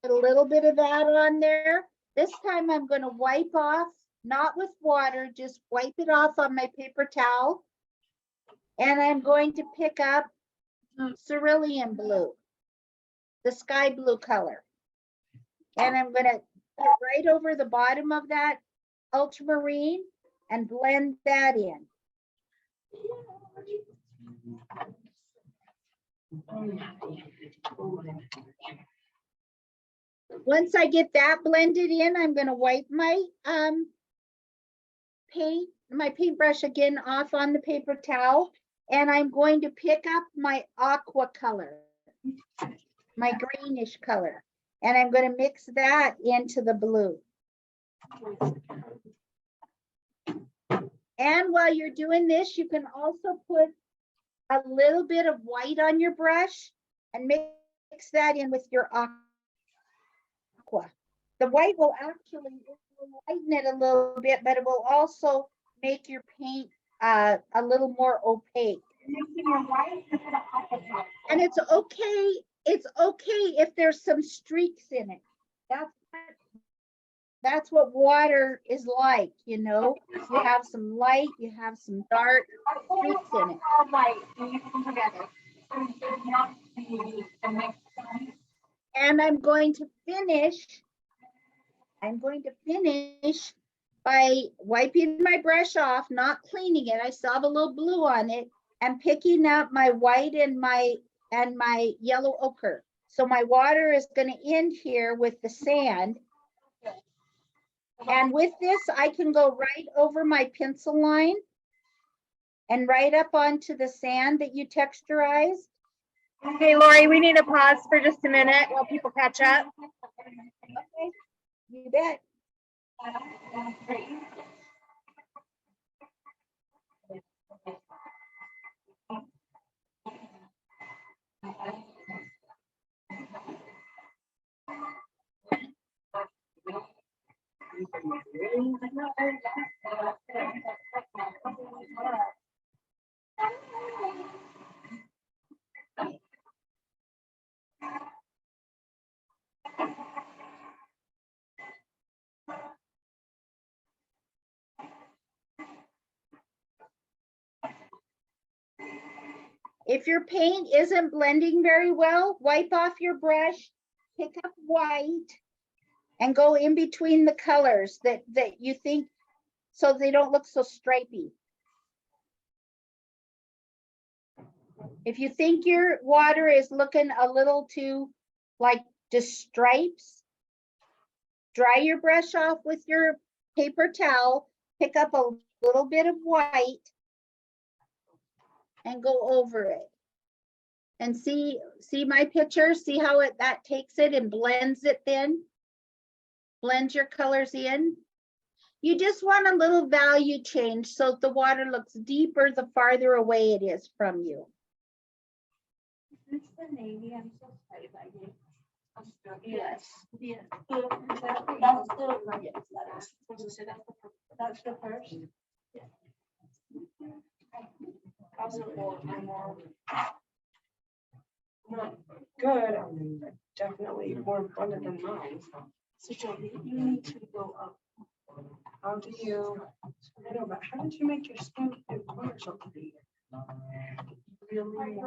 Put a little bit of that on there. This time I'm going to wipe off, not with water, just wipe it off on my paper towel. And I'm going to pick up cerulean blue, the sky blue color. And I'm going to put right over the bottom of that ultramarine and blend that in. Once I get that blended in, I'm going to wipe my paintbrush again off on the paper towel, and I'm going to pick up my aqua color, my greenish color, and I'm going to mix that into the blue. And while you're doing this, you can also put a little bit of white on your brush and mix that in with your aqua. The white will actually lighten it a little bit, but it will also make your paint a little more opaque. And it's okay if there's some streaks in it. That's what water is like, you know. You have some light, you have some dark streaks in it. And I'm going to finish by wiping my brush off, not cleaning it. I still have a little blue on it, and picking up my white and my yellow ochre. So my water is going to end here with the sand. And with this, I can go right over my pencil line and right up onto the sand that you texturized. Okay, Lori, we need to pause for just a minute while people catch up. Okay, you bet. If your paint isn't blending very well, wipe off your brush, pick up white, and go in between the colors that you think, so they don't look so stripy. If you think your water is looking a little too like just stripes, dry your brush off with your paper towel, pick up a little bit of white, and go over it. And see my picture, see how that takes it and blends it then? Blends your colors in. You just want a little value change so the water looks deeper the farther away it is from you. It's the navy, I'm so sorry about you. Yes. Yes. That's the first. How's it look? Not good. Definitely more abundant than mine. So Joey, you need to go up. How do you? I know, but how did you make your skin and color so pretty? Really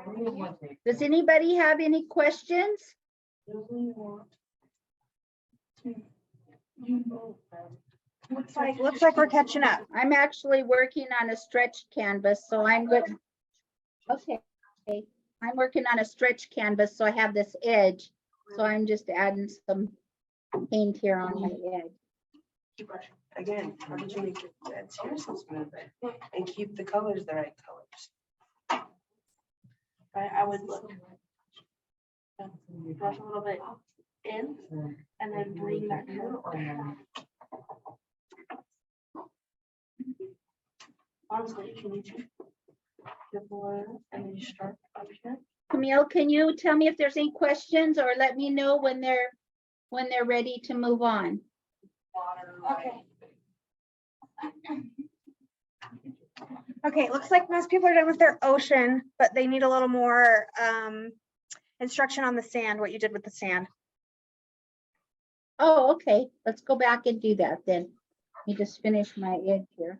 Does anybody have any questions? want to. Looks like we're catching up. I'm actually working on a stretch canvas, so I'm good. Okay, I'm working on a stretch canvas, so I have this edge. So I'm just adding some paint here on my edge. Again, how did you make your beds here so smooth and keep the colors the right colors? I would look. Brush a little bit in and then bring that down. Honestly, if you need to. Before, and then you start up here. Camille, can you tell me if there's any questions or let me know when they're ready to move on? Water Okay. Okay, looks like most people are done with their ocean, but they need a little more instruction on the sand, what you did with the sand. Oh, okay, let's go back and do that then. Let me just finish my edge here.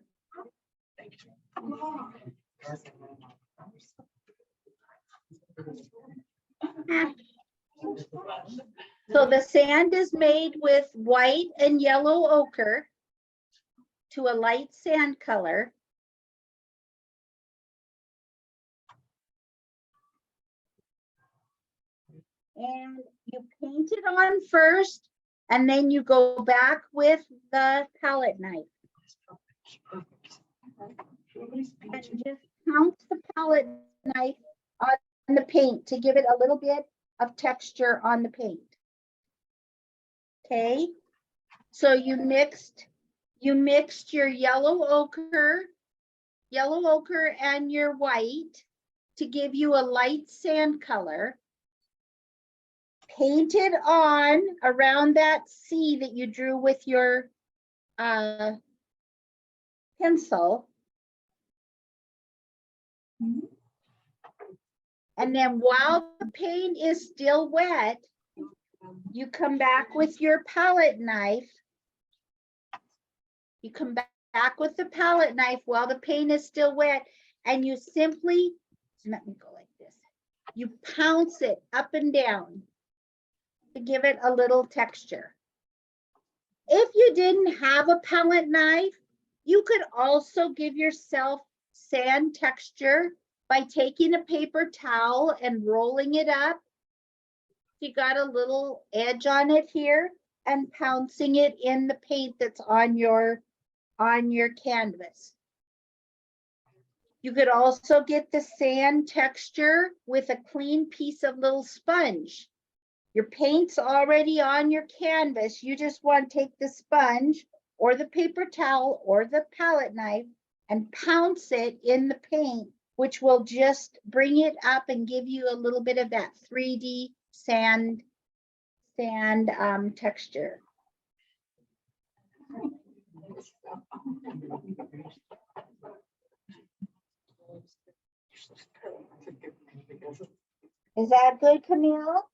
So the sand is made with white and yellow ochre to a light sand color. And you paint it on first, and then you go back with the palette knife. And just pounce the palette knife on the paint to give it a little bit of texture on the paint. Okay, so you mixed your yellow ochre and your white to give you a light sand color. Paint it on around that C that you drew with your pencil. And then while the paint is still wet, you come back with your palette knife. You come back with the palette knife while the paint is still wet, and you simply, let me go like this. You pounce it up and down to give it a little texture. If you didn't have a palette knife, you could also give yourself sand texture by taking a paper towel and rolling it up. You got a little edge on it here and pouncing it in the paint that's on your canvas. You could also get the sand texture with a clean piece of little sponge. Your paint's already on your canvas. You just want to take the sponge or the paper towel or the palette knife and pounce it in the paint, which will just bring it up and give you a little bit of that 3D sand texture. Is that good, Camille?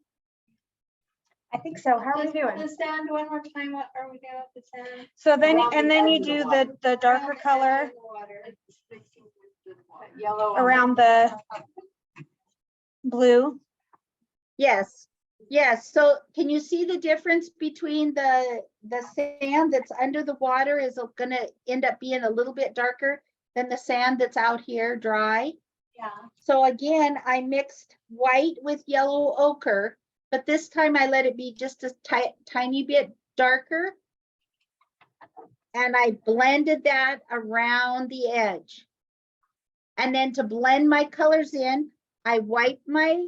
I think so. How are we doing? The sand, one more time, what are we doing with the sand? So then, and then you do the darker color Yellow. around the blue. Yes, yes. So can you see the difference between the sand that's under the water is gonna end up being a little bit darker than the sand that's out here dry? Yeah. So again, I mixed white with yellow ochre, but this time I let it be just a tiny bit darker. And I blended that around the edge. And then to blend my colors in, I wipe my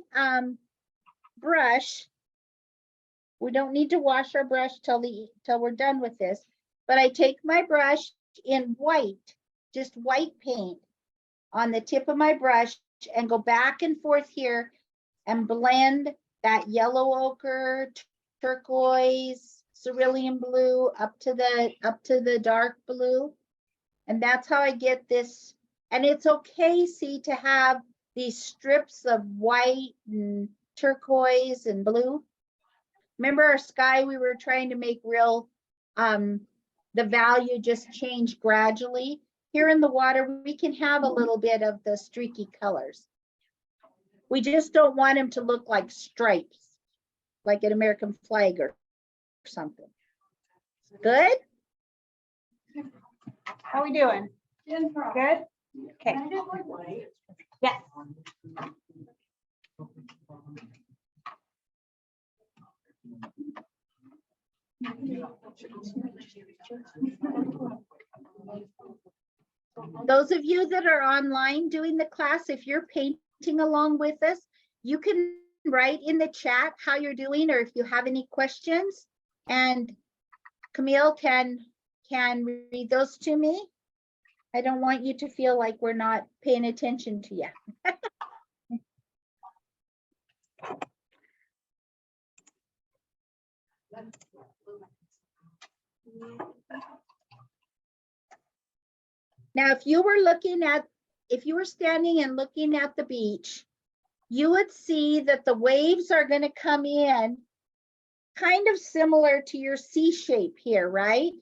brush. We don't need to wash our brush till we're done with this, but I take my brush in white, just white paint on the tip of my brush and go back and forth here and blend that yellow ochre, turquoise, cerulean blue up to the dark blue. And that's how I get this. And it's okay, see, to have these strips of white and turquoise and blue. Remember our sky, we were trying to make real, the value just change gradually. Here in the water, we can have a little bit of the streaky colors. We just don't want them to look like stripes, like an American flag or something. Good? How are we doing? Good? Okay. Yes. Those of you that are online doing the class, if you're painting along with us, you can write in the chat how you're doing or if you have any questions. And Camille can read those to me. I don't want you to feel like we're not paying attention to you. Now, if you were standing and looking at the beach, you would see that the waves are going to come in kind of similar to your C shape here, right?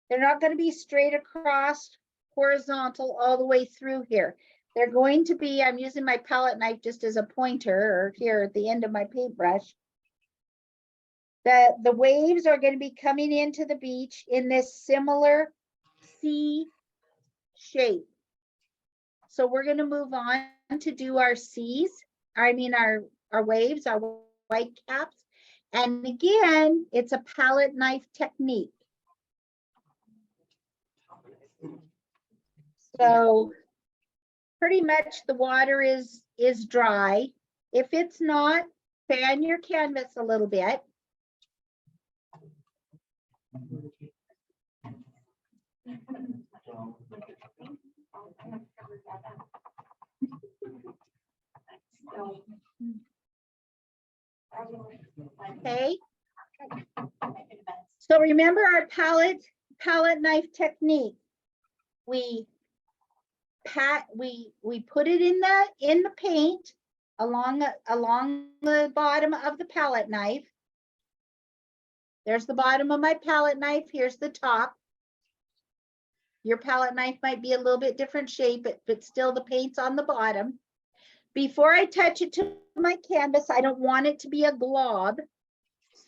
They're not going to be straight across horizontal all the way through here. They're going to be, I'm using my palette knife just as a pointer, or here at the end of my paintbrush. The waves are going to be coming into the beach in this similar C shape. So we're going to move on to do our C's, our waves, our white caps. And again, it's a palette knife technique. So pretty much the water is dry. If it's not, fan your canvas a little bit. Okay. So remember our palette knife technique. We put it in the paint along the bottom of the palette knife. There's the bottom of my palette knife. Here's the top. Your palette knife might be a little bit different shape, but still the paint's on the bottom. Before I touch it to my canvas, I don't want it to be a glob.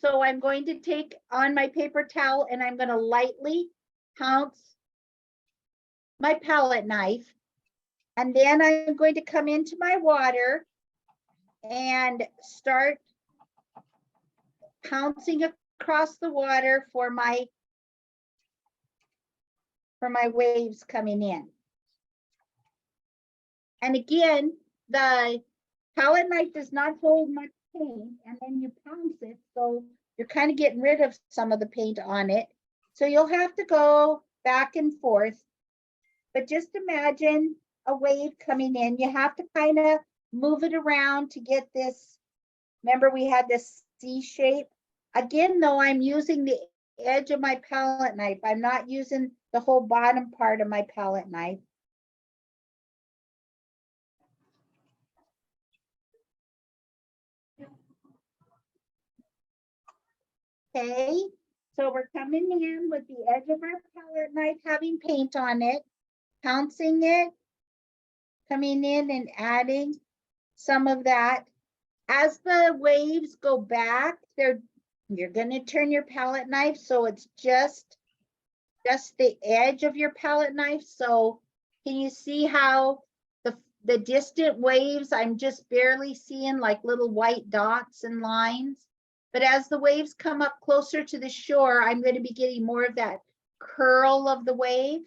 So I'm going to take on my paper towel and I'm going to lightly pounce my palette knife. And then I'm going to come into my water and start pouncing across the water for my waves coming in. And again, the palette knife does not hold much paint, and then you pounce it, so you're kind of getting rid of some of the paint on it. So you'll have to go back and forth, but just imagine a wave coming in. You have to kind of move it around to get this. Remember, we had this C shape. Again, though, I'm using the edge of my palette knife. I'm not using the whole bottom part of my palette knife. Okay, so we're coming in with the edge of our palette knife having paint on it, pouncing it, coming in and adding some of that. As the waves go back, you're going to turn your palette knife so it's just the edge of your palette knife. So can you see how the distant waves, I'm just barely seeing like little white dots and lines. But as the waves come up closer to the shore, I'm going to be getting more of that curl of the wave.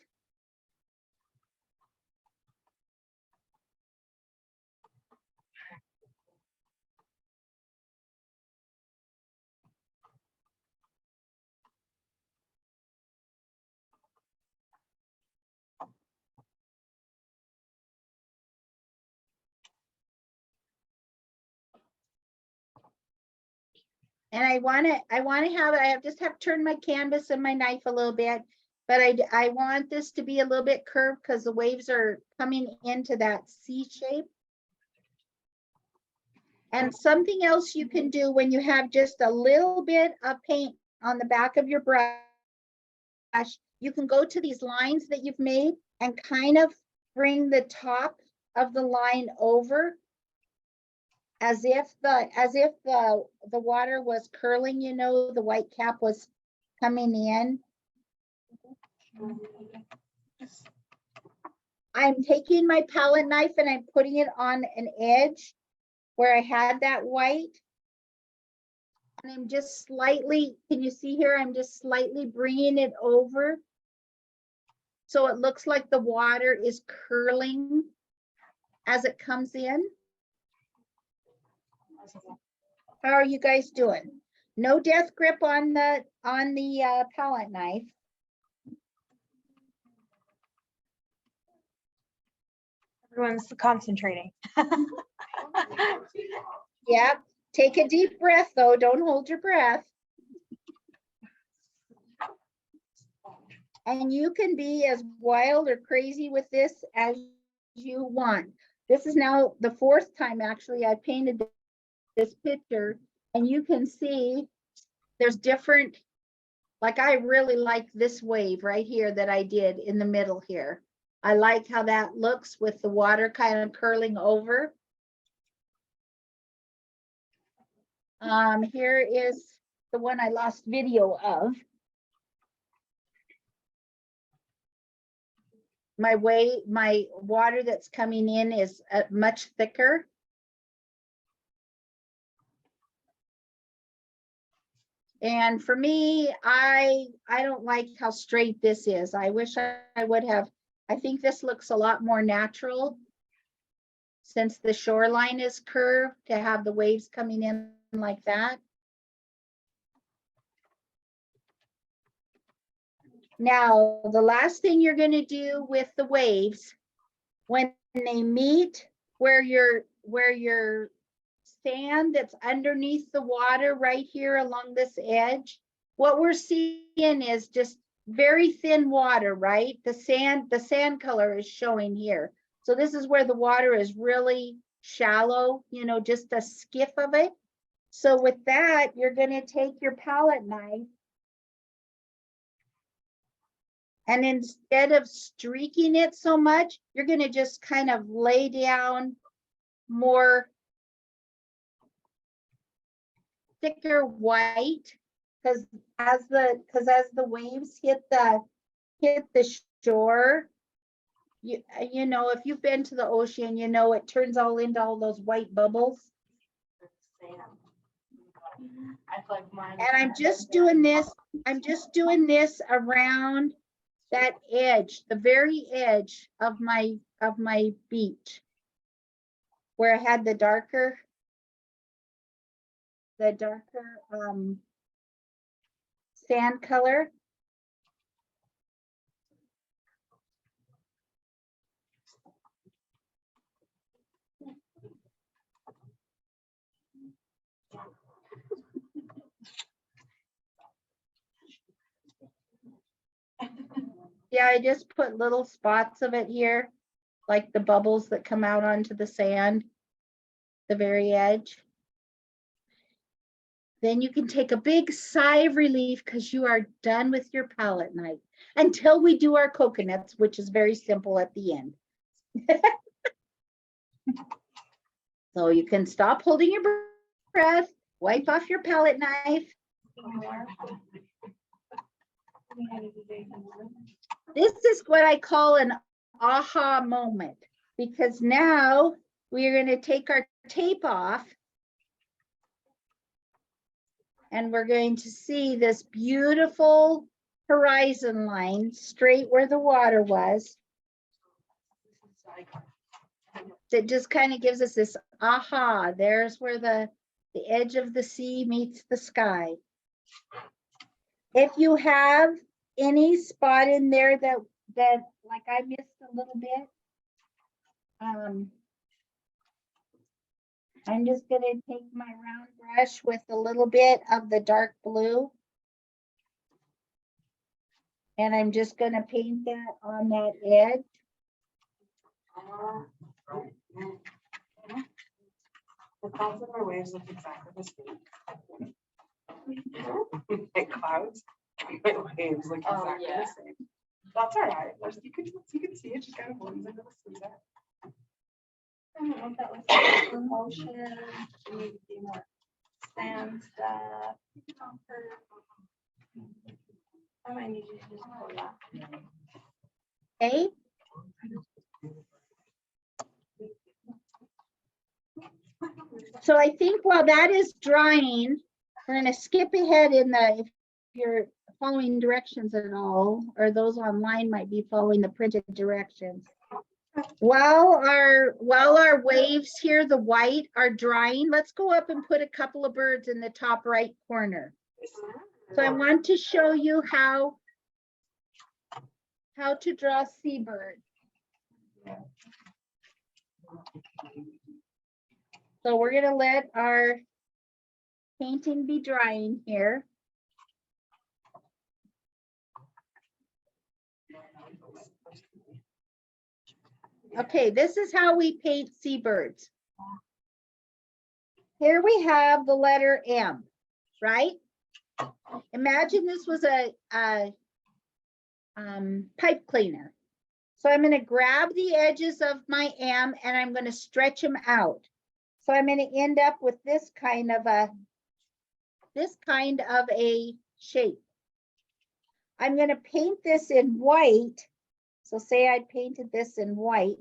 And I just have turned my canvas and my knife a little bit, but I want this to be a little bit curved because the waves are coming into that C shape. And something else you can do when you have just a little bit of paint on the back of your brush, you can go to these lines that you've made and kind of bring the top of the line over as if the water was curling, you know, the white cap was coming in. I'm taking my palette knife and I'm putting it on an edge where I had that white. And I'm just slightly, can you see here? I'm just slightly bringing it over. So it looks like the water is curling as it comes in. How are you guys doing? No death grip on the palette knife. Everyone's concentrating. Yep. Take a deep breath though. Don't hold your breath. And you can be as wild or crazy with this as you want. This is now the 4th time actually I painted this picture, and you can see there's different, like I really like this wave right here that I did in the middle here. I like how that looks with the water kind of curling over. Here is the one I lost video of. My water that's coming in is much thicker. And for me, I don't like how straight this is. I wish I would have, I think this looks a lot more natural since the shoreline is curved to have the waves coming in like that. Now, the last thing you're going to do with the waves, when they meet where your sand that's underneath the water right here along this edge, what we're seeing is just very thin water, right? The sand color is showing here. So this is where the water is really shallow, you know, just a skiff of it. So with that, you're going to take your palette knife, and instead of streaking it so much, you're going to just kind of lay down more thicker white, because as the waves hit the shore, you know, if you've been to the ocean, you know it turns all into all those white bubbles. I feel like mine. And I'm just doing this around that edge, the very edge of my beach, where I had the darker sand color. Yeah, I just put little spots of it here, like the bubbles that come out onto the sand, the very edge. Then you can take a big sigh of relief because you are done with your palette knife until we do our coconuts, which is very simple at the end. So you can stop holding your breath, wipe off your palette knife. This is what I call an aha moment, because now we are going to take our tape off and we're going to see this beautiful horizon line straight where the water was. That just kind of gives us this aha, there's where the edge of the sea meets the sky. If you have any spot in there that like I missed a little bit, I'm just going to take my round brush with a little bit of the dark blue, and I'm just going to paint that on that edge. The clouds of our waves look exactly the same. My clouds, my waves look exactly the same. That's all right. You can see it just kind of blends into the sunset. I don't know if that was some motion, maybe more sand stuff. I might need you to just pull that. Okay. So I think while that is drying, we're going to skip ahead in the, if you're following directions at all, or those online might be following the printed directions. While our waves here, the white, are drying, let's go up and put a couple of birds in the top right corner. So I want to show you how to draw seabirds. So we're going to let our painting be drying here. Okay, this is how we paint seabirds. Here we have the letter M, right? Imagine this was a pipe cleaner. So I'm going to grab the edges of my M and I'm going to stretch them out. So I'm going to end up with this kind of a shape. I'm going to paint this in white. So say I painted this in white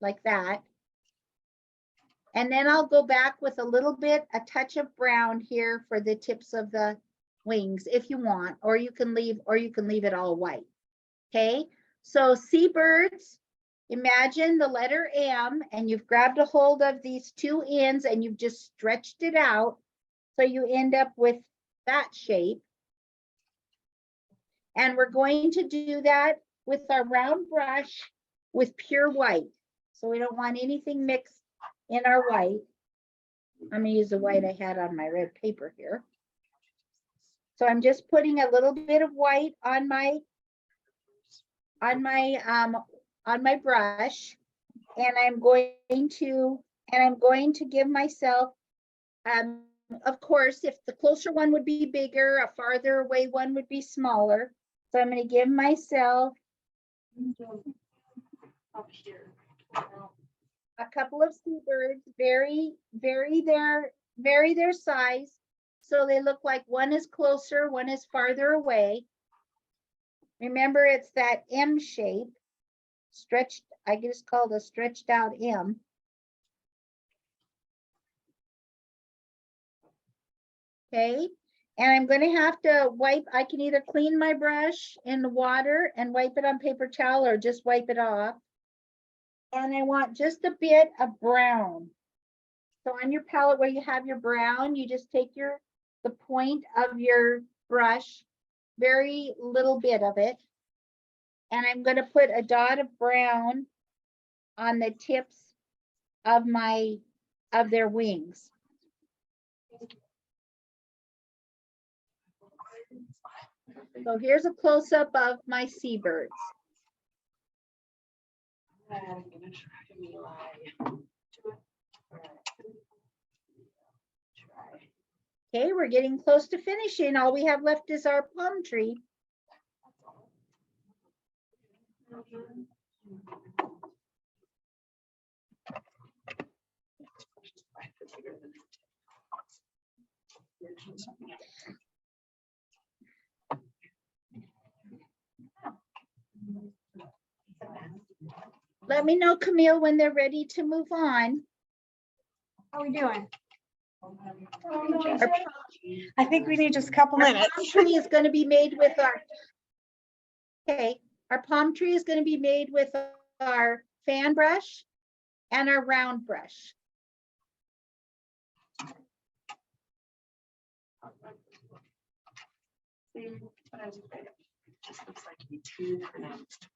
like that. And then I'll go back with a touch of brown here for the tips of the wings if you want, or you can leave it all white. Okay, so seabirds, imagine the letter M and you've grabbed a hold of these two ends and you've just stretched it out. So you end up with that shape. And we're going to do that with our round brush with pure white. So we don't want anything mixed in our white. I'm gonna use the white I had on my red paper here. So I'm just putting a little bit of white on my brush, and I'm going to give myself, of course, if the closer one would be bigger, a farther away one would be smaller. So I'm going to give myself Up here. a couple of seabirds, vary their size. So they look like one is closer, one is farther away. Remember, it's that M shape, stretched, I guess called a stretched out M. Okay, and I'm going to have to wipe, I can either clean my brush in the water and wipe it on paper towel or just wipe it off. And I want just a bit of brown. So on your palette where you have your brown, you just take the point of your brush, very little bit of it. And I'm going to put a dot of brown on the tips of their wings. So here's a close-up of my seabirds. I'm gonna try to be like. Okay, we're getting close to finishing. All we have left is our palm tree. Let me know, Camille, when they're ready to move on. How are we doing? Our I think we need just a couple minutes. palm tree is going to be made with our palm tree is going to be made with our fan brush and our round brush. Just looks like you too pronounced.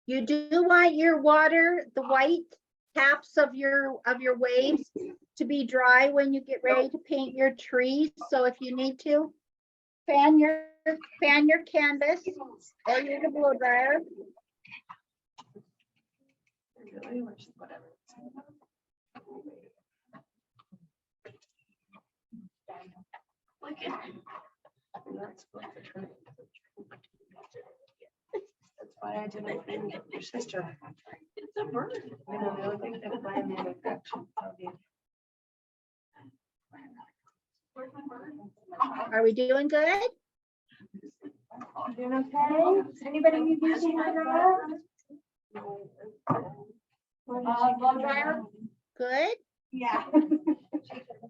You do want your water, the white caps of your waves to be dry when you get ready to paint your tree. So if you need to, fan your canvas or use a blow dryer. That's why I didn't think of your sister. It's a bird. You know, the only thing that I made Are we doing good? Doing okay? Anybody need anything to draw? Blow dryer? Good. Yeah.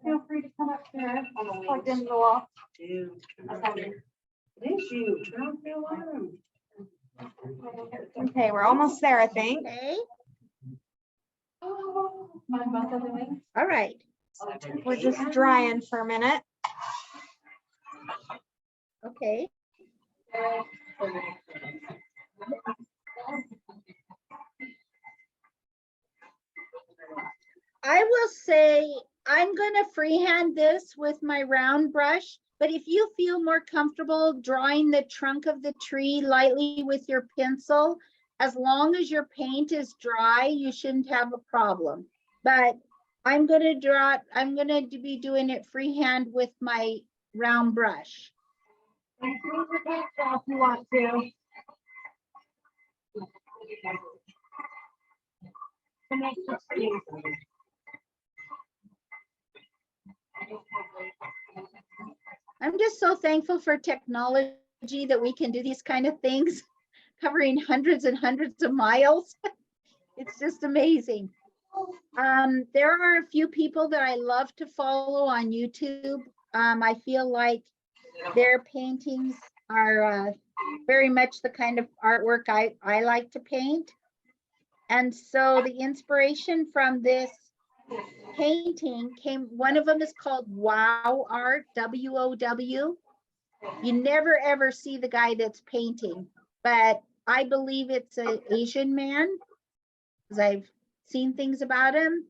Feel free to come up there. Plugged into the wall. Dude, it is you. Turn off the alarm. Okay, we're almost there, I think. Okay. Oh. On both of the wings? All right. We're just drying for a minute. Okay. I will say I'm gonna freehand this with my round brush, but if you feel more comfortable drawing the trunk of the tree lightly with your pencil, as long as your paint is dry, you shouldn't have a problem. But I'm gonna be doing it freehand with my round brush. Use your pencil if you want to. To make the tree. I'm just so thankful for technology that we can do these kind of things, covering hundreds and hundreds of miles. It's just amazing. There are a few people that I love to follow on YouTube. I feel like their paintings are very much the kind of artwork I like to paint. And so the inspiration from this painting one of them is called Wow Art, WOW. You never ever see the guy that's painting, but I believe it's an Asian man because I've seen things about him.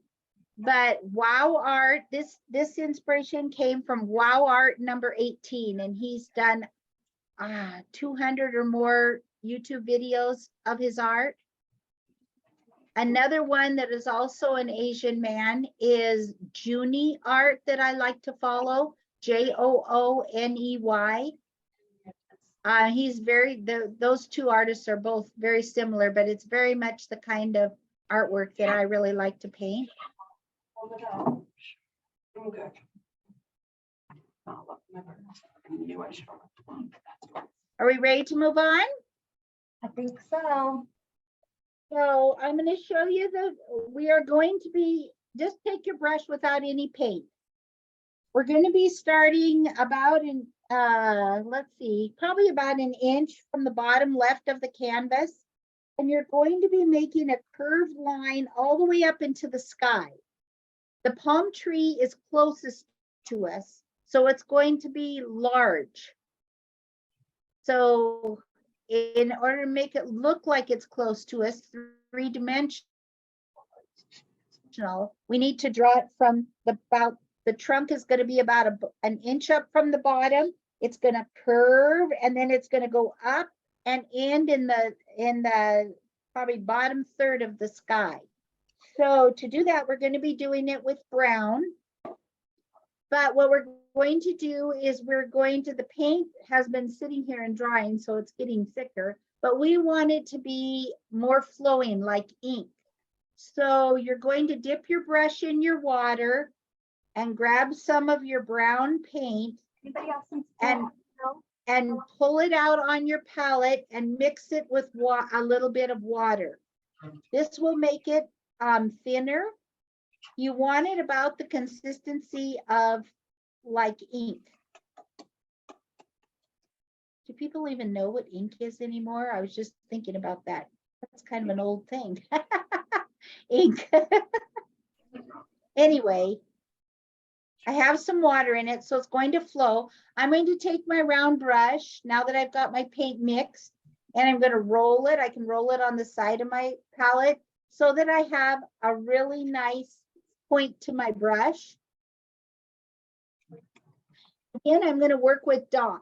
But Wow Art, this inspiration came from Wow Art number 18, and he's done 200 or more YouTube videos of his art. Another one that is also an Asian man is Jooney Art that I like to follow, Jooney. He's those two artists are both very similar, but it's very much the kind of artwork that I really like to paint. Hold it out. I'm good. Oh, look, never. I knew I should have. Are we ready to move on? I think so. So I'm going to show you we are going to be, just take your brush without any paint. We're going to be starting about let's see, probably about an inch from the bottom left of the canvas. And you're going to be making a curved line all the way up into the sky. The palm tree is closest to us, so it's going to be large. So in order to make it look like it's close to us, three-dimensional, we need to draw it from the trunk is going to be about an inch up from the bottom. It's going to curve, and then it's going to go up and end in the probably bottom third of the sky. So to do that, we're going to be doing it with brown. But what we're going to do is the paint has been sitting here and drying, so it's getting thicker, but we want it to be more flowing like ink. So you're going to dip your brush in your water and grab some of your brown paint and pull it out on your palette and mix it with a little bit of water. This will make it thinner. You want it about the consistency of like ink. Do people even know what ink is anymore? I was just thinking about that. That's kind of an old thing. Ink. Anyway, I have some water in it, so it's going to flow. I'm going to take my round brush now that I've got my paint mixed, and I'm going to roll it. I can roll it on the side of my palette so that I have a really nice point to my brush. Again, I'm going to work with dots.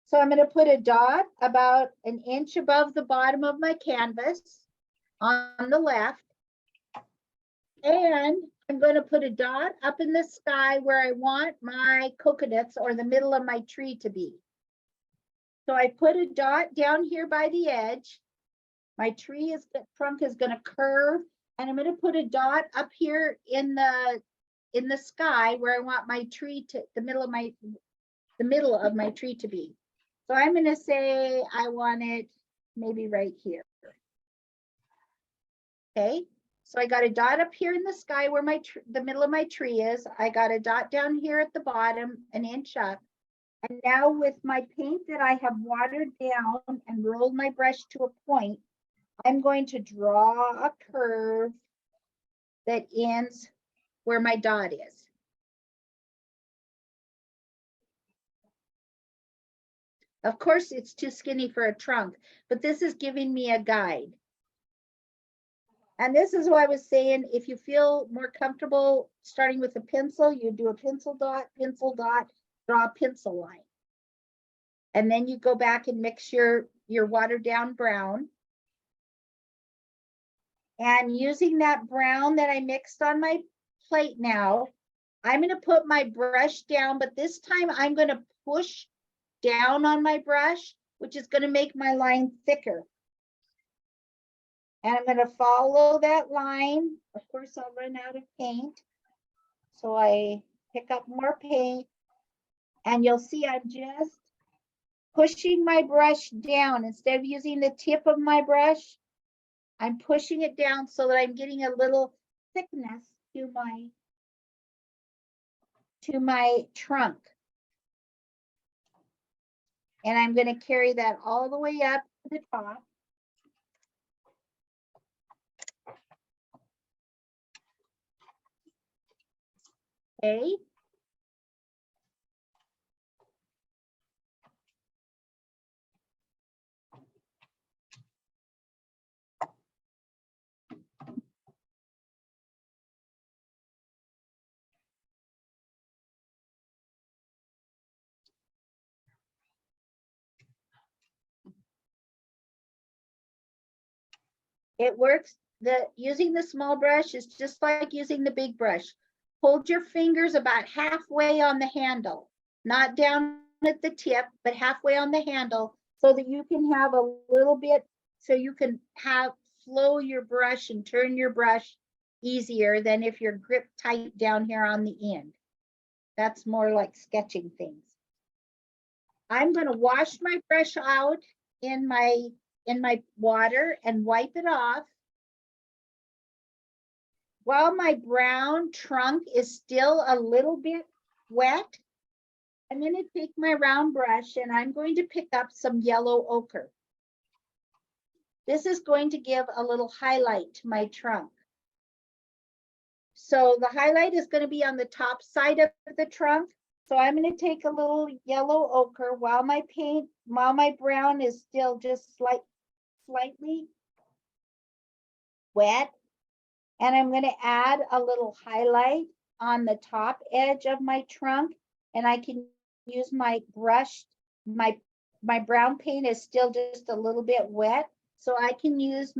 So I'm going to put a dot about an inch above the bottom of my canvas on the left. And I'm going to put a dot up in the sky where I want my coconuts or the middle of my tree to be. So I put a dot down here by the edge. My trunk is going to curve, and I'm going to put a dot up here in the sky where I want my tree to the middle of my tree to be. So I'm going to say I want it maybe right here. Okay, so I got a dot up here in the sky where the middle of my tree is. I got a dot down here at the bottom, an inch up. And now with my paint that I have watered down and rolled my brush to a point, I'm going to draw a curve that ends where my dot is. Of course, it's too skinny for a trunk, but this is giving me a guide. And this is why I was saying, if you feel more comfortable starting with a pencil, you do a pencil dot, draw a pencil line. And then you go back and mix your watered down brown. And using that brown that I mixed on my plate now, I'm going to put my brush down, but this time I'm going to push down on my brush, which is going to make my line thicker. And I'm going to follow that line. Of course, I'll run out of paint. So I pick up more paint, and you'll see I'm just pushing my brush down. Instead of using the tip of my brush, I'm pushing it down so that I'm getting a little thickness to my trunk. And I'm going to carry that all the way up to the top. Okay. It works. Using the small brush is just like using the big brush. Hold your fingers about halfway on the handle, not down at the tip, but halfway on the handle, so that you can have a little bit, so you can flow your brush and turn your brush easier than if you're gripped tight down here on the end. That's more like sketching things. I'm going to wash my brush out in my water and wipe it off. While my brown trunk is still a little bit wet, I'm going to take my round brush and I'm going to pick up some yellow ochre. This is going to give a little highlight to my trunk. So the highlight is going to be on the top side of the trunk. So I'm going to take a little yellow ochre while my brown is still just slightly wet. And I'm going to add a little highlight on the top edge of my trunk. And I can use my brush. My brown paint is still just a little bit wet. So I can use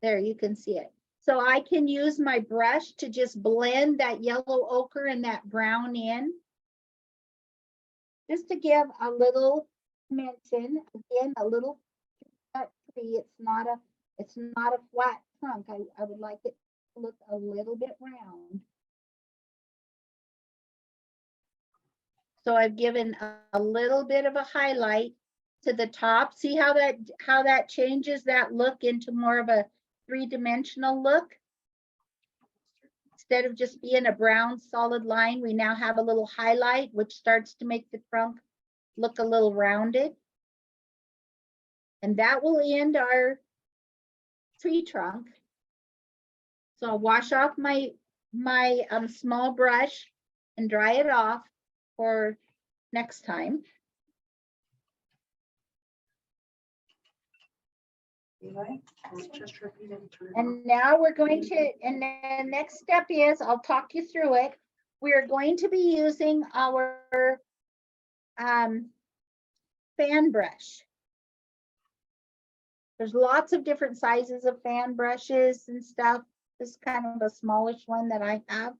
there you can see it. So I can use my brush to just blend that yellow ochre and that brown in. Just to give a little dimension, again, a little tree. It's not a flat trunk. I would like it to look a little bit round. So I've given a little bit of a highlight to the top. See how that changes that look into more of a three-dimensional look? Instead of just being a brown solid line, we now have a little highlight, which starts to make the trunk look a little rounded. And that will end our tree trunk. So I'll wash off my small brush and dry it off for next time. Just repeat it. And now we're going to, and the next step is, I'll talk you through it. We're going to be using our fan brush. There's lots of different sizes of fan brushes and stuff. This is kind of a smallish one that I have.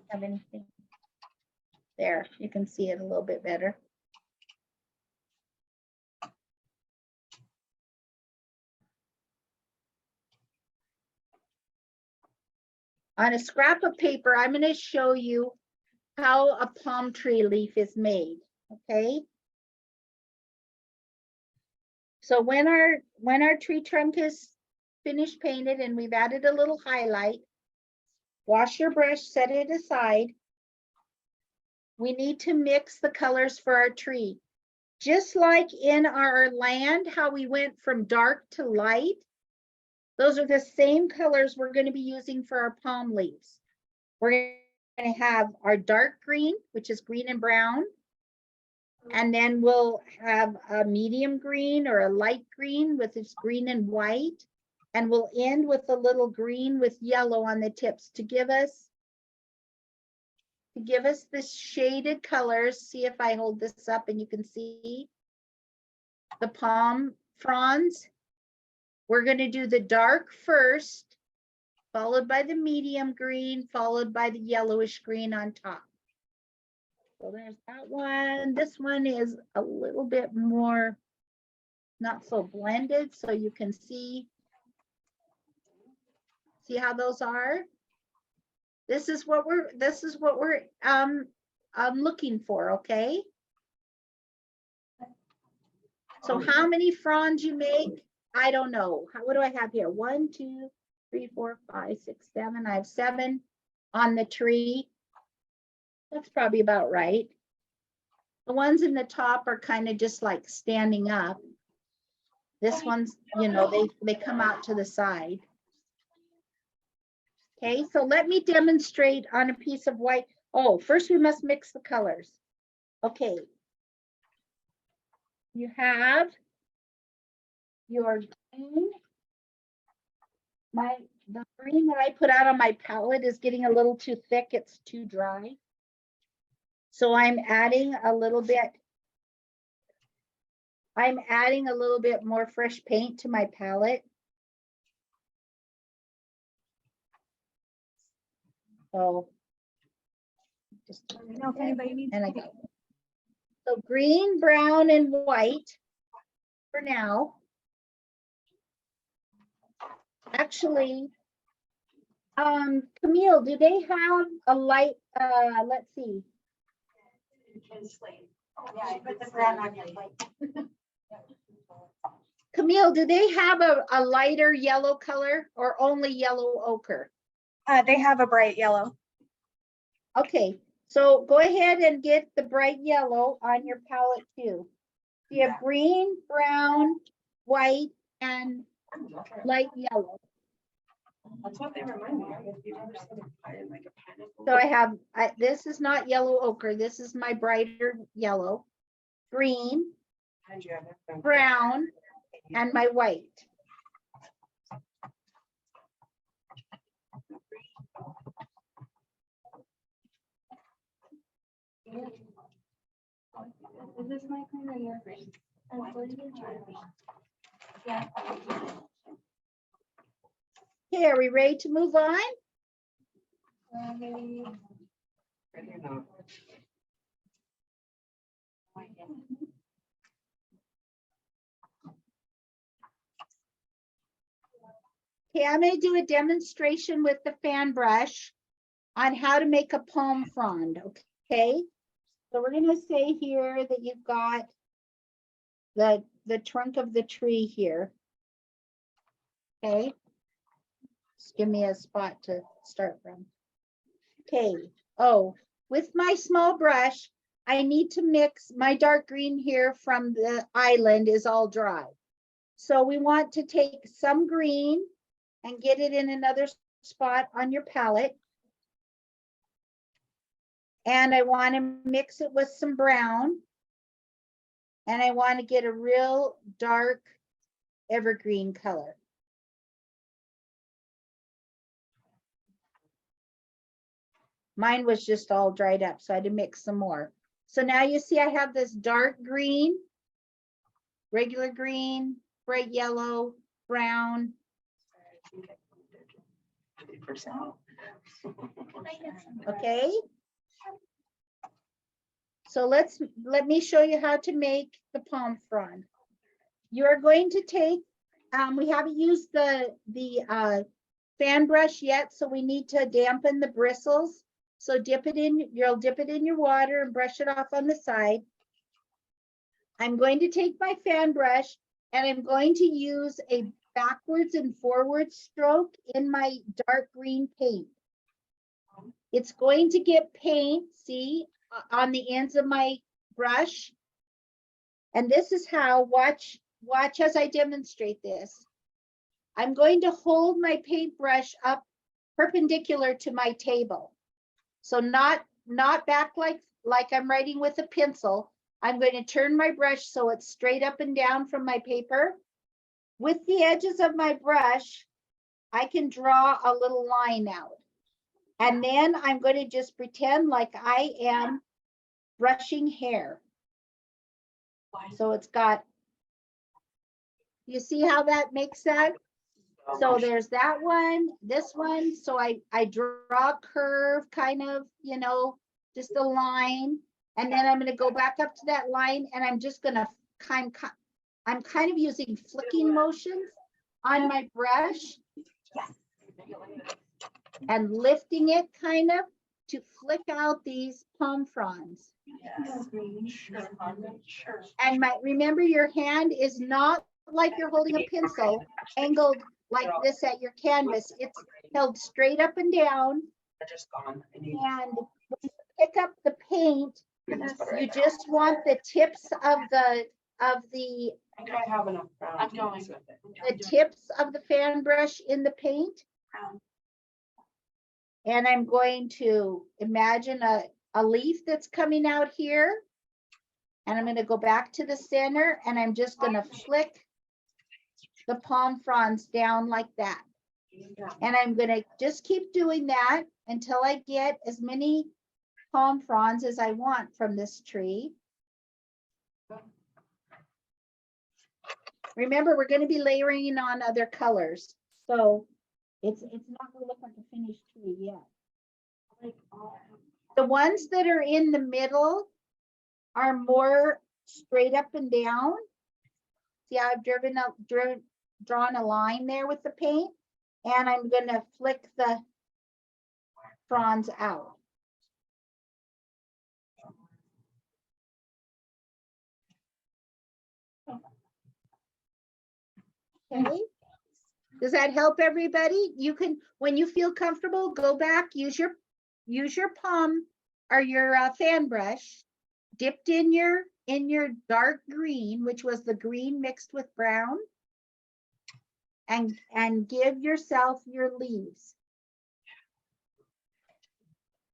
Have anything? There, you can see it a little bit better. On a scrap of paper, I'm going to show you how a palm tree leaf is made, okay? So when our tree trunk is finished painted and we've added a little highlight, wash your brush, set it aside. We need to mix the colors for our tree. Just like in our land, how we went from dark to light, Those are the same colors we're going to be using for our palm leaves. We're going to have our dark green, which is green and brown. And then we'll have a medium green or a light green with its green and white. And we'll end with a little green with yellow on the tips to give us this shaded colors. See if I hold this up and you can see the palm fronds. We're going to do the dark first, followed by the medium green, followed by the yellowish green on top. So there's that one. This one is a little bit more not so blended, so you can see how those are. This is what we're looking for, okay? So how many fronds you make, I don't know. What do I have here? 1, 2, 3, 4, 5, 6, 7. I have 7 on the tree. That's probably about right. The ones in the top are kind of just like standing up. This one's, you know, they come out to the side. Okay, so let me demonstrate on a piece of white. Oh, first we must mix the colors. Okay. You have your green. The green that I put out on my palette is getting a little too thick. It's too dry. So I'm adding a little bit more fresh paint to my palette. So just Let me know if anybody needs. and I go. So green, brown, and white for now. Actually, Camille, do they have a light, let's see. Yeah, put the brown on your plate. Camille, do they have a lighter yellow color or only yellow ochre? They have a bright yellow. Okay, so go ahead and get the bright yellow on your palette too. You have green, brown, white, and light yellow. That's what they remind me of. If you've ever seen a pie in like a pineapple. So I have, this is not yellow ochre. This is my brighter yellow, green, And you have it. brown, and my white. Is this my green or your green? Yeah. Okay, are we ready to move on? Ready or not? Okay, I'm going to do a demonstration with the fan brush on how to make a palm frond, okay? So we're going to say here that you've got the trunk of the tree here. Okay. Just give me a spot to start from. Okay. Oh, with my small brush, I need to mix my dark green here from the island is all dry. So we want to take some green and get it in another spot on your palette. And I want to mix it with some brown. And I want to get a real dark evergreen color. Mine was just all dried up, so I had to mix some more. So now you see I have this dark green, regular green, bright yellow, brown. 50%. Okay. So let me show you how to make the palm frond. You're going to take, we haven't used the fan brush yet, so we need to dampen the bristles. So you'll dip it in your water and brush it off on the side. I'm going to take my fan brush and I'm going to use a backwards and forward stroke in my dark green paint. It's going to get paint, see, on the ends of my brush. And this is how, watch as I demonstrate this. I'm going to hold my paintbrush up perpendicular to my table. So not back like I'm writing with a pencil. I'm going to turn my brush so it's straight up and down from my paper. With the edges of my brush, I can draw a little line out. And then I'm going to just pretend like I am brushing hair. So it's got, you see how that makes sense? So there's that one, this one. So I draw a curve, kind of, you know, just a line. And then I'm going to go back up to that line and I'm just going to I'm kind of using flicking motions on my brush and lifting it kind of to flick out these palm fronds. Yes. Sure. And remember, your hand is not like you're holding a pencil angled like this at your canvas. It's held straight up and down. They're just gone. I need. And when you pick up the paint, you just want the tips of the I think I have enough brown. I'm to going. mix with it. the tips of the fan brush in the paint. And I'm going to imagine a leaf that's coming out here. And I'm going to go back to the center and I'm just going to flick the palm fronds down like that. And I'm going to just keep doing that until I get as many palm fronds as I want from this tree. Remember, we're going to be layering on other colors. So it's not going to look like a finished tree yet. The ones that are in the middle are more straight up and down. See how I've drawn a line there with the paint, and I'm going to flick the fronds out. Okay. Does that help everybody? You can, when you feel comfortable, go back, use your palm or your fan brush dipped in your dark green, which was the green mixed with brown, and give yourself your leaves.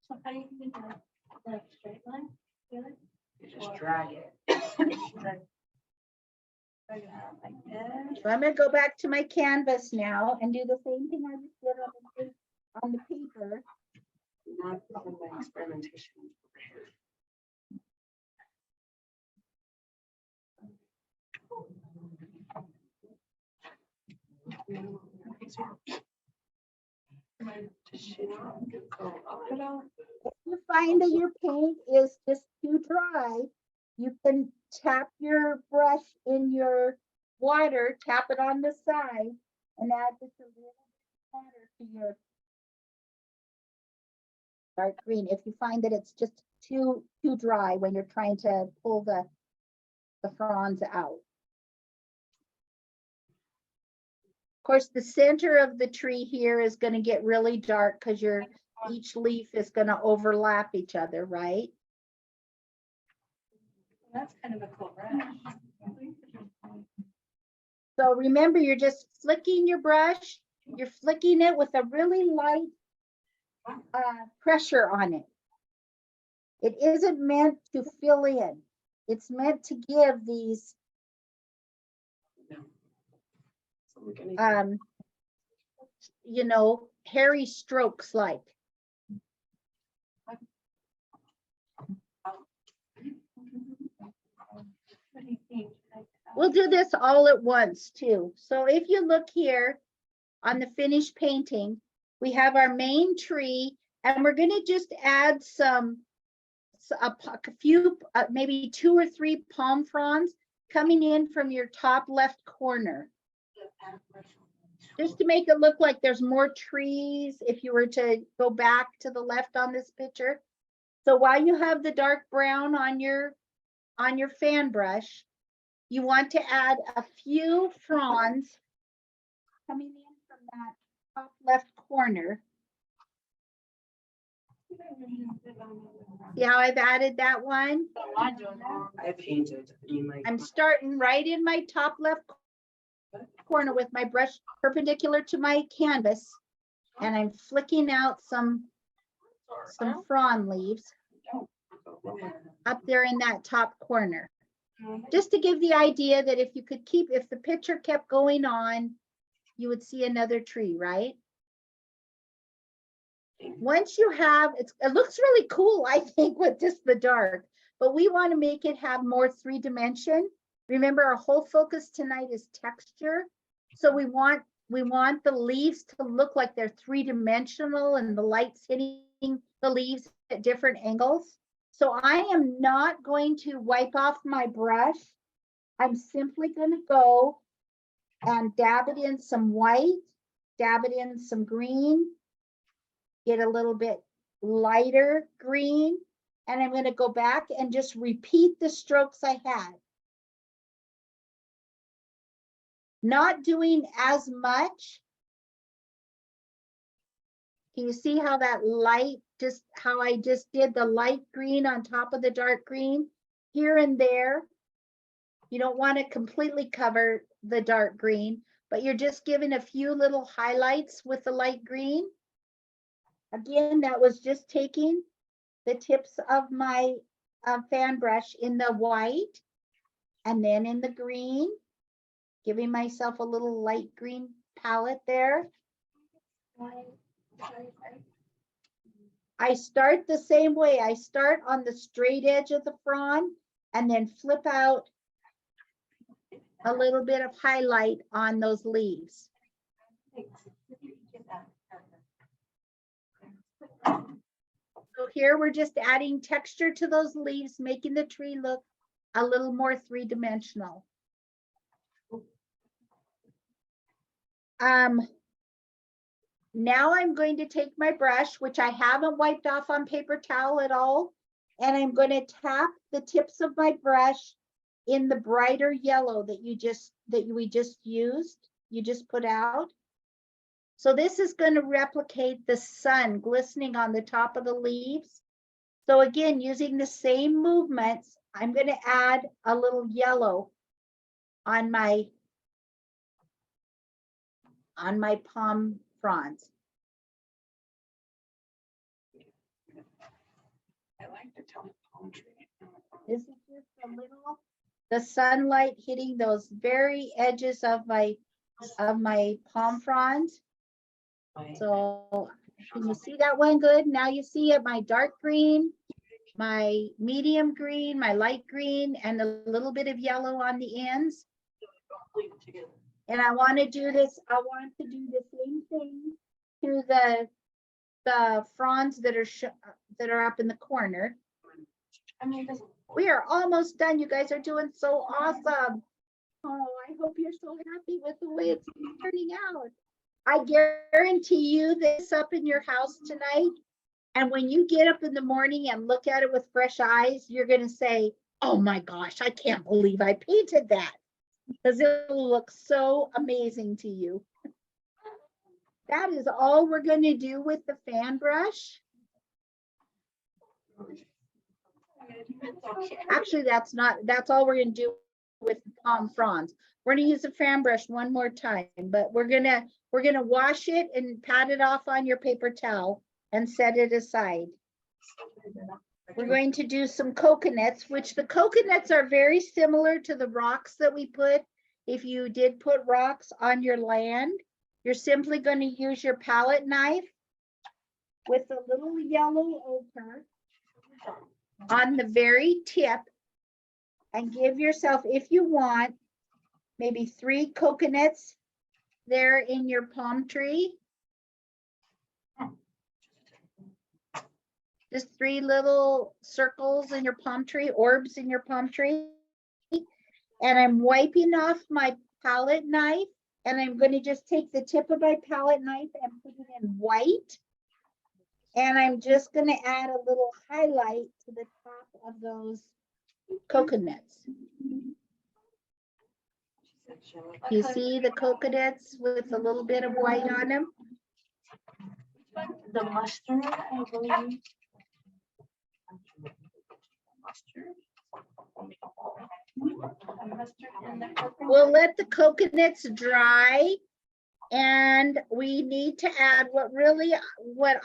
So how do you do that? Like straight line? You just drag it. Drag it out like this. So I'm going to go back to my canvas now and do the same thing I just did on the paper. Not on my experimentation over here. Does she not go up at all? If you find that your paint is just too dry, you can tap your brush in your water, tap it on the side, and add just a little bit of water to your dark green. If you find that it's just too dry when you're trying to pull the fronds out. Of course, the center of the tree here is going to get really dark because each leaf is going to overlap each other, right? That's kind of a cool brush. So remember, you're just flicking your brush. You're flicking it with a really light pressure on it. It isn't meant to fill in. It's meant to give these So we're gonna you know, hairy strokes like. What do you think? We'll do this all at once too. So if you look here on the finished painting, we have our main tree and we're going to just add a few, maybe 2 or 3 palm fronds coming in from your top left corner. Just to make it look like there's more trees if you were to go back to the left on this picture. So while you have the dark brown on your fan brush, you want to add a few fronds coming in from that top left corner. See how I've added that one? I painted. I mean, like, I'm starting right in my top left corner with my brush perpendicular to my canvas. And I'm flicking out some frond leaves up there in that top corner. Just to give the idea that if you could keep, if the picture kept going on, you would see another tree, right? Once you have, it looks really cool, I think, with just the dark, but we want to make it have more 3-dimension. Remember, our whole focus tonight is texture. So we want the leaves to look like they're 3-dimensional and the light's hitting the leaves at different angles. So I am not going to wipe off my brush. I'm simply going to go and dab it in some white, dab it in some green, get a little bit lighter green, and I'm going to go back and just repeat the strokes I had. Not doing as much. Can you see how that light, just how I just did the light green on top of the dark green here and there? You don't want to completely cover the dark green, but you're just giving a few little highlights with the light green. Again, that was just taking the tips of my fan brush in the white and then in the green, giving myself a little light green palette there. I start the same way. I start on the straight edge of the frond and then flip out a little bit of highlight on those leaves. So here we're just adding texture to those leaves, making the tree look a little more 3-dimensional. Now I'm going to take my brush, which I haven't wiped off on paper towel at all, and I'm going to tap the tips of my brush in the brighter yellow that we just used, you just put out. So this is going to replicate the sun glistening on the top of the leaves. So again, using the same movements, I'm going to add a little yellow on my palm fronds. I like the palm tree. This is just a little, the sunlight hitting those very edges of my palm fronds. So can you see that one good? Now you see it, my dark green, my medium green, my light green, and a little bit of yellow on the ends. And I want to do this, I want to do the same thing to the fronds that are up in the corner. We are almost done. You guys are doing so awesome. Oh, I hope you're so happy with the way it's turning out. I guarantee you this up in your house tonight. And when you get up in the morning and look at it with fresh eyes, you're going to say, oh my gosh, I can't believe I painted that. Because it will look so amazing to you. That is all we're going to do with the fan brush. Actually, that's all we're going to do with the palm fronds. We're going to use the fan brush one more time, but we're going to wash it and pat it off on your paper towel and set it aside. We're going to do some coconuts, which the coconuts are very similar to the rocks that we put. If you did put rocks on your land, you're simply going to use your palette knife with a little yellow ochre on the very tip and give yourself, if you want, maybe 3 coconuts there in your palm tree. Just 3 little circles in your palm tree, orbs in your palm tree. And I'm wiping off my palette knife, and I'm going to just take the tip of my palette knife and put it in white. And I'm just going to add a little highlight to the top of those coconuts. You see the coconuts with a little bit of white on them? The mustard, I believe. We'll let the coconuts dry. And we need to add what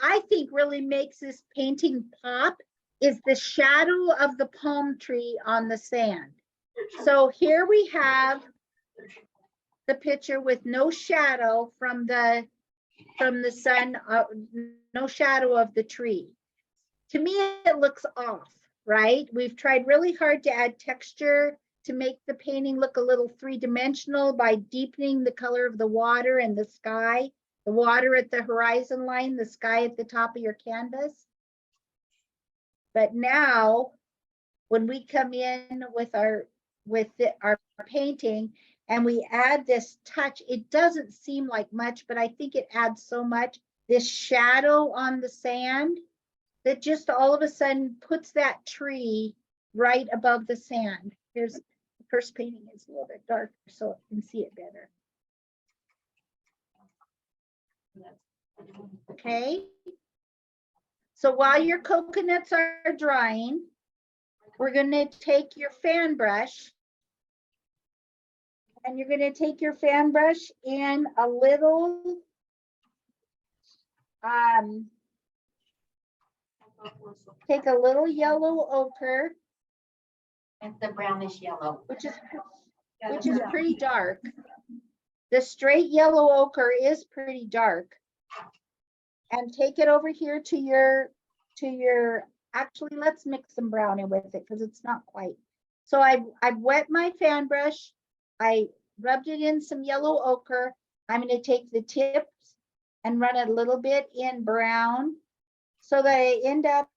I think really makes this painting pop is the shadow of the palm tree on the sand. So here we have the picture with no shadow from the sun, no shadow of the tree. To me, it looks off, right? We've tried really hard to add texture to make the painting look a little three-dimensional by deepening the color of the water and the sky, the water at the horizon line, the sky at the top of your canvas. But now, when we come in with our painting and we add this touch, it doesn't seem like much, but I think it adds so much. This shadow on the sand that just all of a sudden puts that tree right above the sand. Here's the first painting is a little bit darker so you can see it better. Okay. So while your coconuts are drying, we're going to take your fan brush and you're going to take your fan brush in a little take a little yellow ochre, It's the brownish yellow. which is pretty dark. The straight yellow ochre is pretty dark. And take it over here to your, actually, let's mix some brown in with it because it's not quite. So I've wet my fan brush. I rubbed it in some yellow ochre. I'm going to take the tips and run it a little bit in brown so that I end up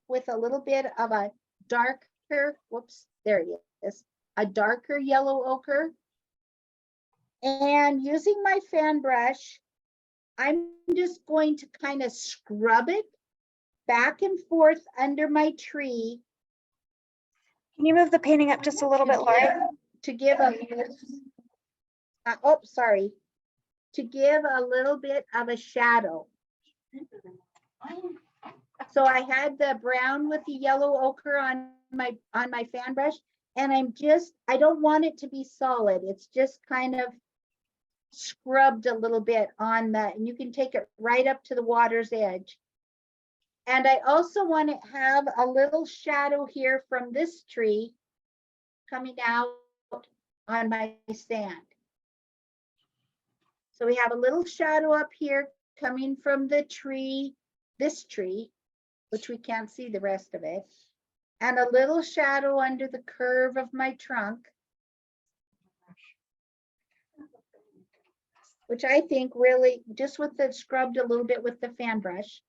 with a little bit of a darker, whoops, there it is, a darker yellow ochre. And using my fan brush, I'm just going to kind of scrub it back and forth under my tree. Can you move the painting up just a little bit, Lori? To give a, oh, sorry, to give a little bit of a shadow. So I had the brown with the yellow ochre on my fan brush, and I don't want it to be solid. It's just kind of scrubbed a little bit on that, and you can take it right up to the water's edge. And I also want to have a little shadow here from this tree coming out on my sand. So we have a little shadow up here coming from the tree, this tree, which we can't see the rest of it, and a little shadow under the curve of my trunk, which I think really just with the scrubbed a little bit with the fan brush.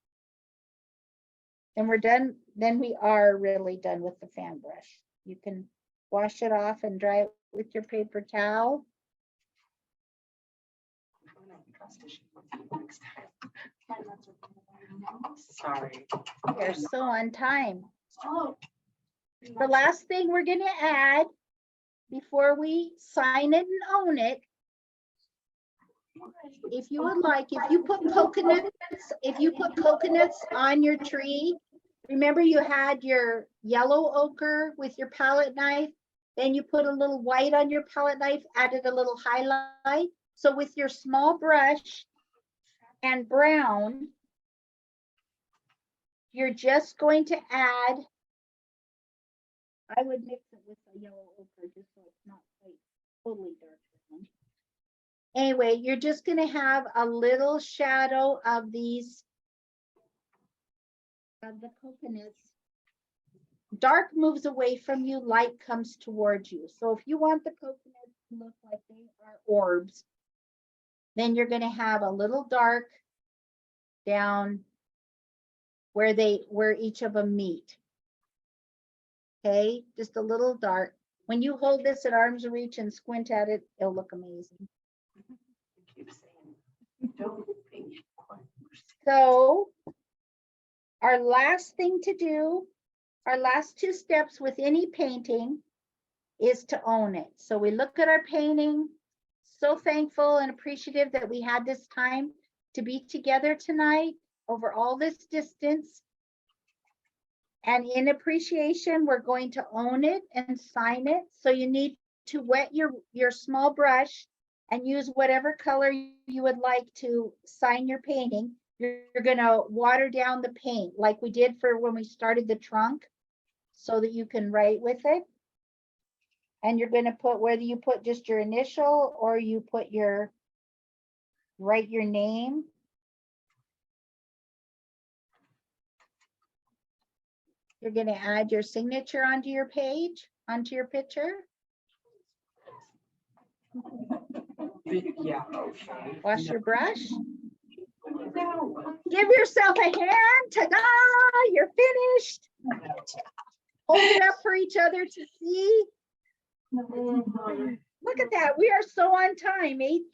And we're done, then we are really done with the fan brush. You can wash it off and dry it with your paper towel. Sorry. You're so on time. Oh, The last thing we're gonna add before we sign it and own it, if you would like, if you put coconuts on your tree, remember you had your yellow ochre with your palette knife, then you put a little white on your palette knife, added a little highlight. So with your small brush and brown, you're just going to add, I would mix it with the yellow ochre just so it's not quite totally dark brown. Anyway, you're just going to have a little shadow of these, of the coconuts. Dark moves away from you, light comes towards you. So if you want the coconuts to look like they are orbs, then you're going to have a little dark down where each of them meet. Okay, just a little dark. When you hold this at arm's reach and squint at it, it'll look amazing. So our last thing to do, our last two steps with any painting is to own it. So we look at our painting, so thankful and appreciative that we had this time to be together tonight over all this distance. And in appreciation, we're going to own it and sign it. So you need to wet your small brush and use whatever color you would like to sign your painting. You're gonna water down the paint like we did for when we started the trunk so that you can write with it. And you're gonna put, whether you put just your initial or you put write your name. You're gonna add your signature onto your page, onto your picture. Yeah. Okay. Wash your brush. No. Give yourself a hand. Ta-da! You're finished. Hold it up for each other to see. Look at that. We are so on time.